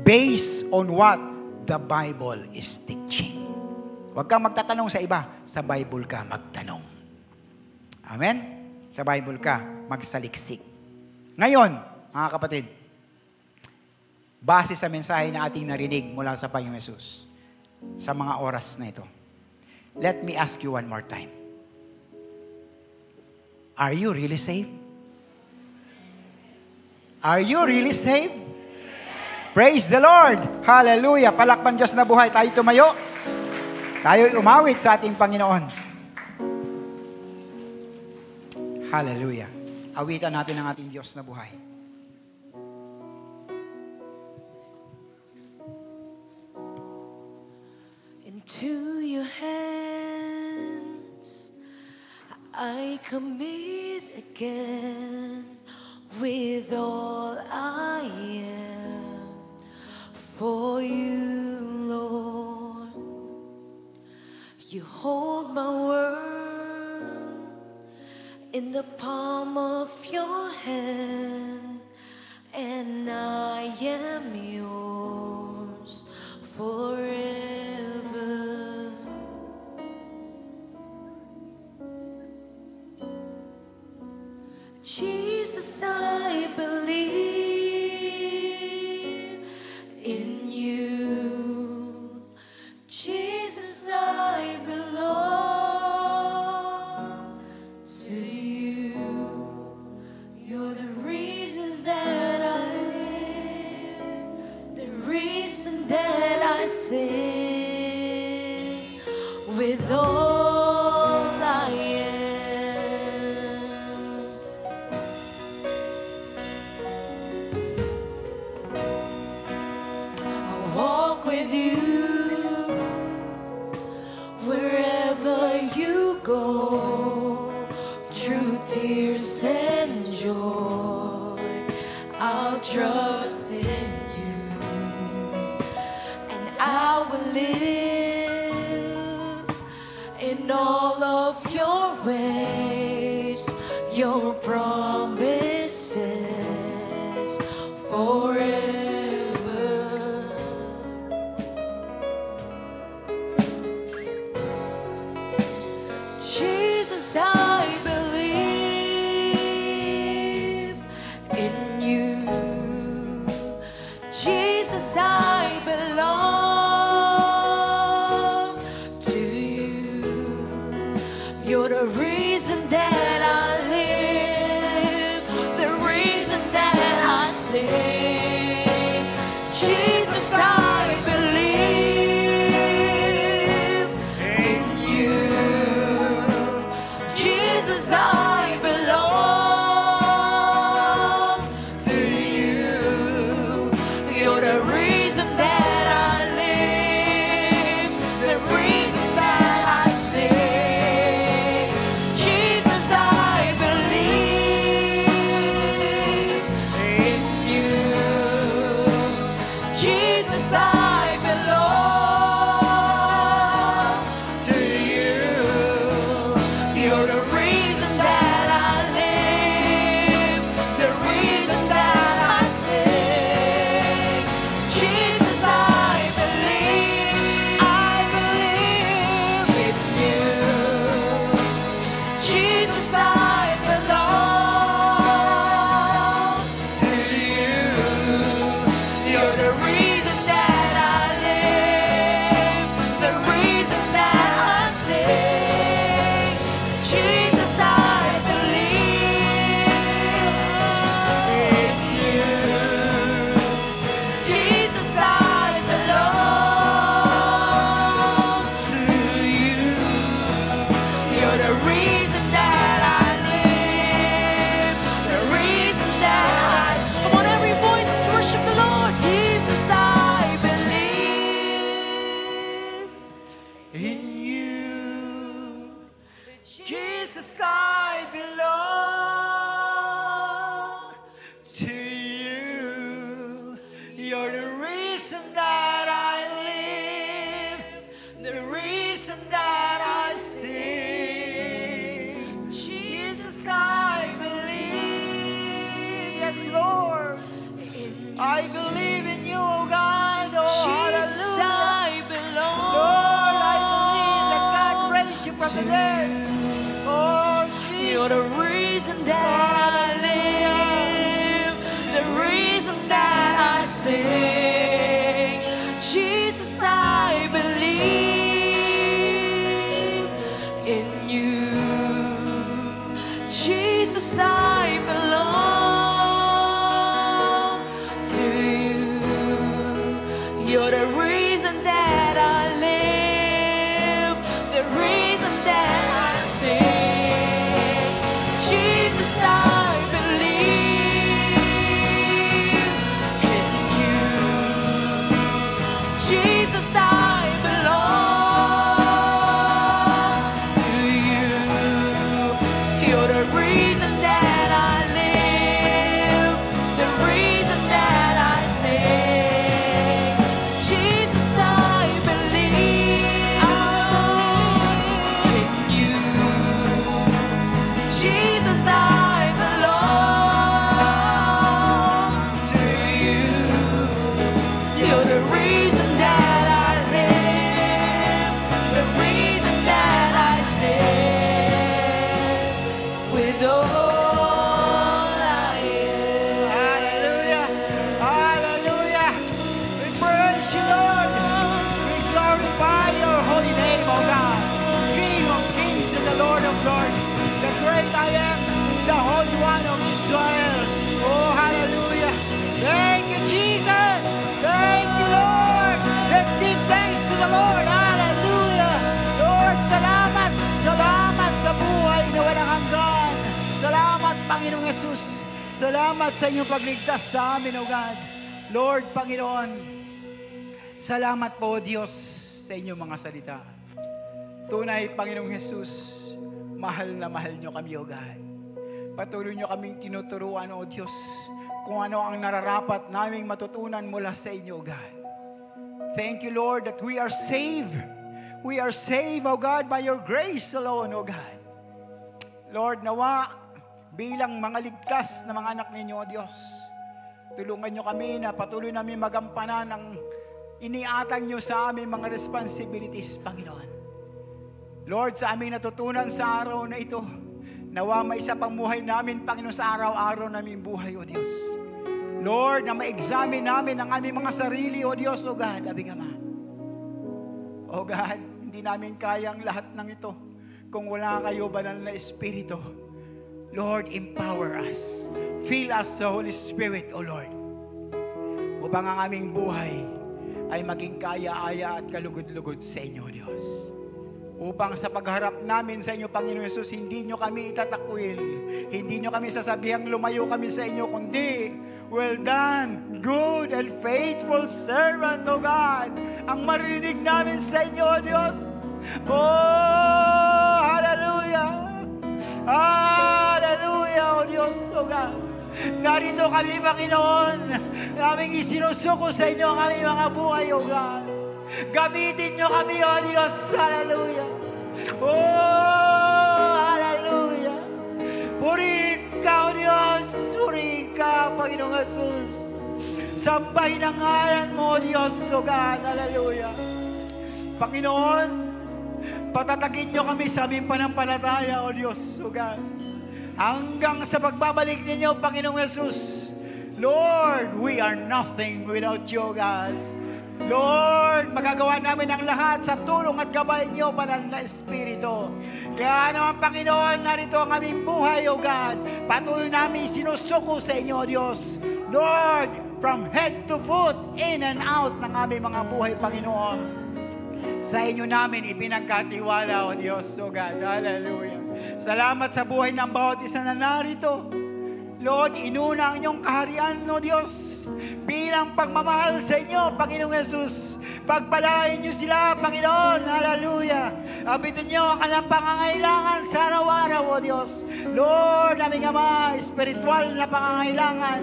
Speaker 6: based on what the Bible is teaching. Huwag kang magtatanong sa iba, sa Bible ka magtanong. Amen? Sa Bible ka magsaliksik. Ngayon, mga kapatid, base sa mensahe na ating narinig mula sa Panginoong Jesus sa mga oras na ito, let me ask you one more time. Are you really saved? Are you really saved? Praise the Lord! Hallelujah! Palakpan Diyos na buhay. Tayo tumayo. Tayo'y umawit sa ating Panginoon. Hallelujah! Awitan natin ang ating Diyos na buhay.
Speaker 1: Into your hands I commit again, with all I am for you, Lord. You hold my world in the palm of your hand, and I am yours forever. Jesus, I believe in you. Jesus, I belong to you. You're the reason that I live, the reason that I sing with all I am. Walk with you wherever you go, through tears and joy. I'll trust in you, and I will live in all of your ways, your promises forever. Jesus, I believe in you. Jesus, I belong to you. You're the reason that I live, the reason that I sing. Jesus, I believe in you. Jesus, I belong to you. You're the reason that I live, the reason that I sing. Jesus, I believe in you. Jesus, I belong to you. You're the reason that I live, the reason that I sing. Jesus, I believe in you. Jesus, I belong to you. You're the reason that I live, the reason that I sing. Jesus, I believe in you. Jesus, I belong to you. You're the reason that I live, the reason that I. Come on, every voice, let's worship the Lord. Jesus, I believe
Speaker 6: In you, Jesus, I belong to you. You're the reason that I live, the reason that I sing. Jesus, I believe. Yes, Lord. I believe in you, oh God. Oh,
Speaker 1: Jesus,
Speaker 6: hallelujah.
Speaker 1: I belong.
Speaker 6: Lord, I believe that God raised you from the dead. Oh, Jesus.
Speaker 1: You're the reason that I live, the reason that I sing. Jesus, I believe in you. Jesus, I belong to you. You're the reason that I live, the reason that I sing. Jesus, I believe in you. Jesus, I belong to you. You're the reason that I live, the reason that I sing. Jesus, I believe in you. Jesus, I belong to you. You're the reason that I live, the reason that I stand with all I am.
Speaker 6: Hallelujah! Hallelujah! We praise you, Lord! We glorify your holy name, O God! King of kings and the Lord of lords, the great I am, the Holy One of Israel. Oh, hallelujah! Thank you, Jesus! Thank you, Lord! Let's give thanks to the Lord! Hallelujah! Lord, salamat! Salamat sa buhay na walang hanggan! Salamat, Panginoong Jesus! Salamat sa inyong pagligtas sa amin, O God! Lord, Panginoon, salamat po, Diyos, sa inyong mga salita. Tunay, Panginoong Jesus, mahal na mahal nyo kami, O God. Patuloy nyo kaming tinuturuan, O Diyos, kung ano ang nararapat naming matutunan mula sa inyo, O God. Thank you, Lord, that we are saved. We are saved, O God, by your grace alone, O God. Lord, nawa, bilang mga ligtas na mga anak ninyo, O Diyos, tulungan nyo kami na patuloy namin magampanan ang iniatang nyo sa aming mga responsibilities, Panginoon. Lord, sa aming natutunan sa araw na ito, nawa maisa pang buhay namin, Panginoon, sa araw-araw namin buhay, O Diyos. Lord, na ma-examine namin ang aming mga sarili, O Diyos, O God, abing Ama. O God, hindi namin kaya ang lahat ng ito kung wala kayo, banal na Espiritu. Lord, empower us. Fill us sa Holy Spirit, O Lord, upang ang aming buhay ay maging kaya-aya at kalugod-lugod sa inyo, Diyos. Upang sa pagharap namin sa inyo, Panginoon Jesus, hindi nyo kami itatakwil. Hindi nyo kami sasabihang lumayo kami sa inyo, kundi, well done, good and faithful servant, O God. Ang marinig namin sa inyo, O Diyos. Oh, hallelujah. Hallelujah, O Diyos, O God. Narito kami, Panginoon. Naming isinusuko sa inyo ang aming mga buhay, O God. Gamitin nyo kami, O Diyos. Hallelujah. Oh, hallelujah. Purihin ka, O Diyos. Purihin ka, Panginoong Jesus. Sambahin ang ngalan mo, O Diyos, O God. Hallelujah. Panginoon, patatagin nyo kami sa aming panampalataya, O Diyos, O God. Hanggang sa pagbabalik ninyo, Panginoong Jesus. Lord, we are nothing without you, O God. Lord, magagawa namin ang lahat sa tulong at gabay niyo, banal na Espiritu. Kaya naman, Panginoon, narito ang aming buhay, O God. Patuloy namin sinusuko sa inyo, O Diyos. Lord, from head to foot, in and out ng aming mga buhay, Panginoon. Sa inyo namin ipinagkatiwala, O Diyos, O God. Hallelujah. Salamat sa buhay ng bawat isa na narito. Lord, inuna ang inyong kaharian, O Diyos. Bilang pagmamahal sa inyo, Panginoong Jesus. Pagpalain niyo sila, Panginoon. Hallelujah. Abitin niyo ang kanilang pangangailangan sa araw-araw, O Diyos. Lord, aming Ama, espiritual na pangangailangan.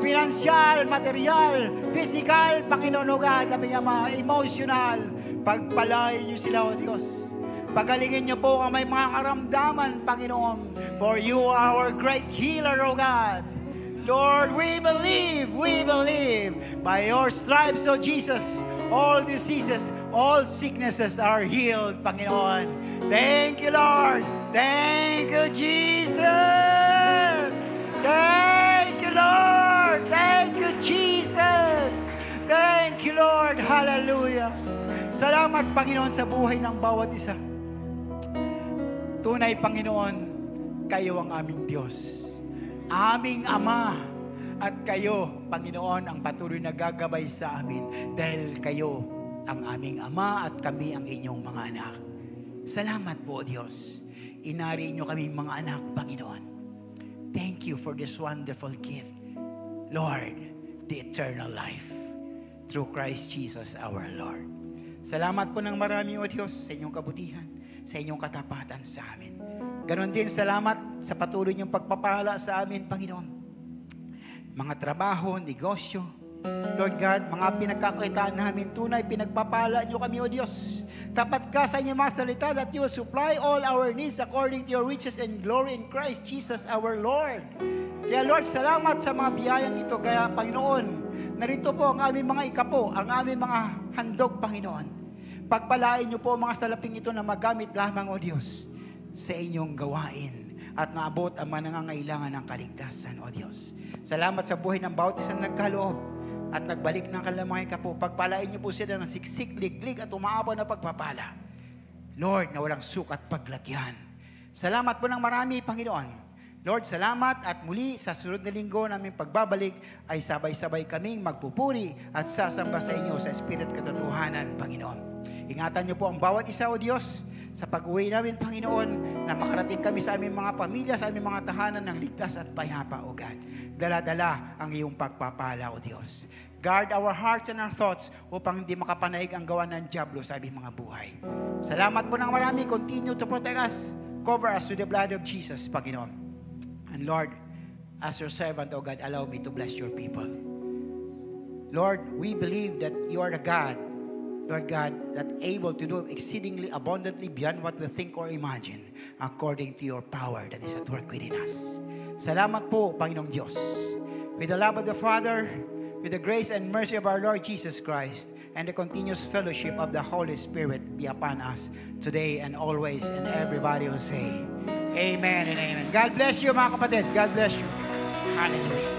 Speaker 6: Pinansyal, material, physical, Panginoon, O God, aming Ama, emotional. Pagpalain niyo sila, O Diyos. Pagalingin niyo po ang may mga karamdaman, Panginoon. For you are our great healer, O God. Lord, we believe, by your stripes, O Jesus, all diseases, all sicknesses are healed, Panginoon. Thank you, Lord. Thank you, Jesus. Thank you, Lord. Thank you, Jesus. Thank you, Lord. Hallelujah. Salamat, Panginoon, sa buhay ng bawat isa. Tunay, Panginoon, kayo ang aming Diyos. Aming Ama, At kayo, Panginoon, ang patuloy na gagabay sa amin dahil kayo ang aming Ama at kami ang inyong mga anak. Salamat po, Diyos. Inari niyo kami mga anak, Panginoon. Thank you for this wonderful gift. Lord, the eternal life through Christ Jesus our Lord. Salamat po ng marami, O Diyos, sa inyong kabutihan, sa inyong katapatan sa amin. Ganon din, salamat sa patuloy niyong pagpapala sa amin, Panginoon. Mga trabaho, negosyo, Lord God, mga pinagkakitaan namin, tunay, pinagpapala niyo kami, O Diyos. Tapat ka sa inyong mga salita that you will supply all our needs according to your riches and glory in Christ Jesus our Lord. Kaya Lord, salamat sa mga biyayang ito. Kaya Panginoon, narito po ang aming mga ikapo, ang aming mga handog, Panginoon. Pagpalain niyo po ang mga salaping ito na magamit lamang, O Diyos, sa inyong gawain at maabot ang mga nangangailangan ng kaligtasan, O Diyos. Salamat sa buhay ng bawat isang nagkaloob at nagbalik ng kanilang mga ikapo. Pagpalain niyo po sila ng siksik, liglig at umaapaw na pagpapala. Lord, na walang sukat paglagyan. Salamat po ng marami, Panginoon. Lord, salamat at muli sa sunod na linggo naming pagbabalik ay sabay-sabay kaming magpupuri at sasamba sa inyo sa Espiritu at katotohanan, Panginoon. Ingatan niyo po ang bawat isa, O Diyos, sa pag-uwi namin, Panginoon, na makarating kami sa aming mga pamilya, sa aming mga tahanan ng ligtas at payapa, O God. Dala-dala ang iyong pagpapala, O Diyos. Guard our hearts and our thoughts upang hindi makapanaig ang gawa ng dyablo sa aming mga buhay. Salamat po ng marami. Continue to protect us. Cover us with the blood of Jesus, Panginoon. And Lord, as your servant, O God, allow me to bless your people. Lord, we believe that you are the God, Lord God, that able to do exceedingly abundantly beyond what we think or imagine, according to your power that is at work within us. Salamat po, Panginoong Diyos. With the love of the Father, with the grace and mercy of our Lord Jesus Christ, and the continuous fellowship of the Holy Spirit be upon us today and always, and everybody will say, Amen and amen. God bless you, mga kapatid. God bless you. Hallelujah.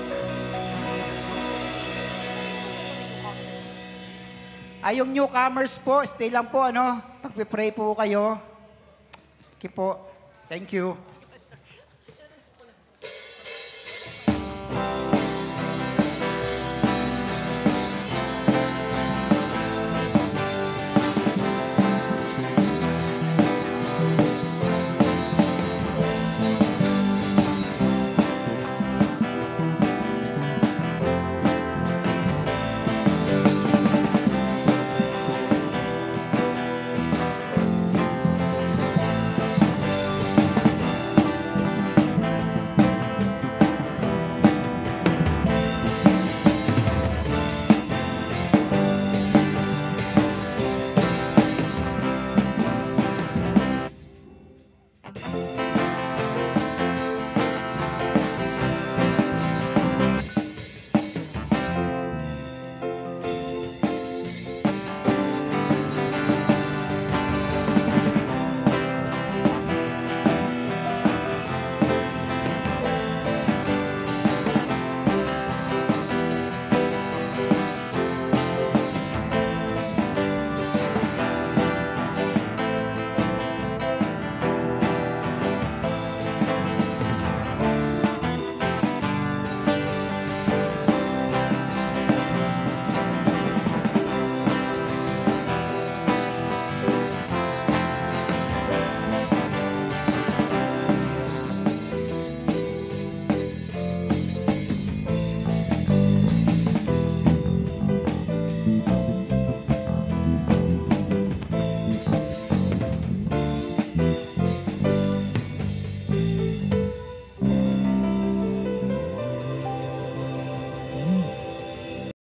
Speaker 6: Ay, yung newcomers po, stay lang po, ano? Pag-pray po kayo. Okay po. Thank you.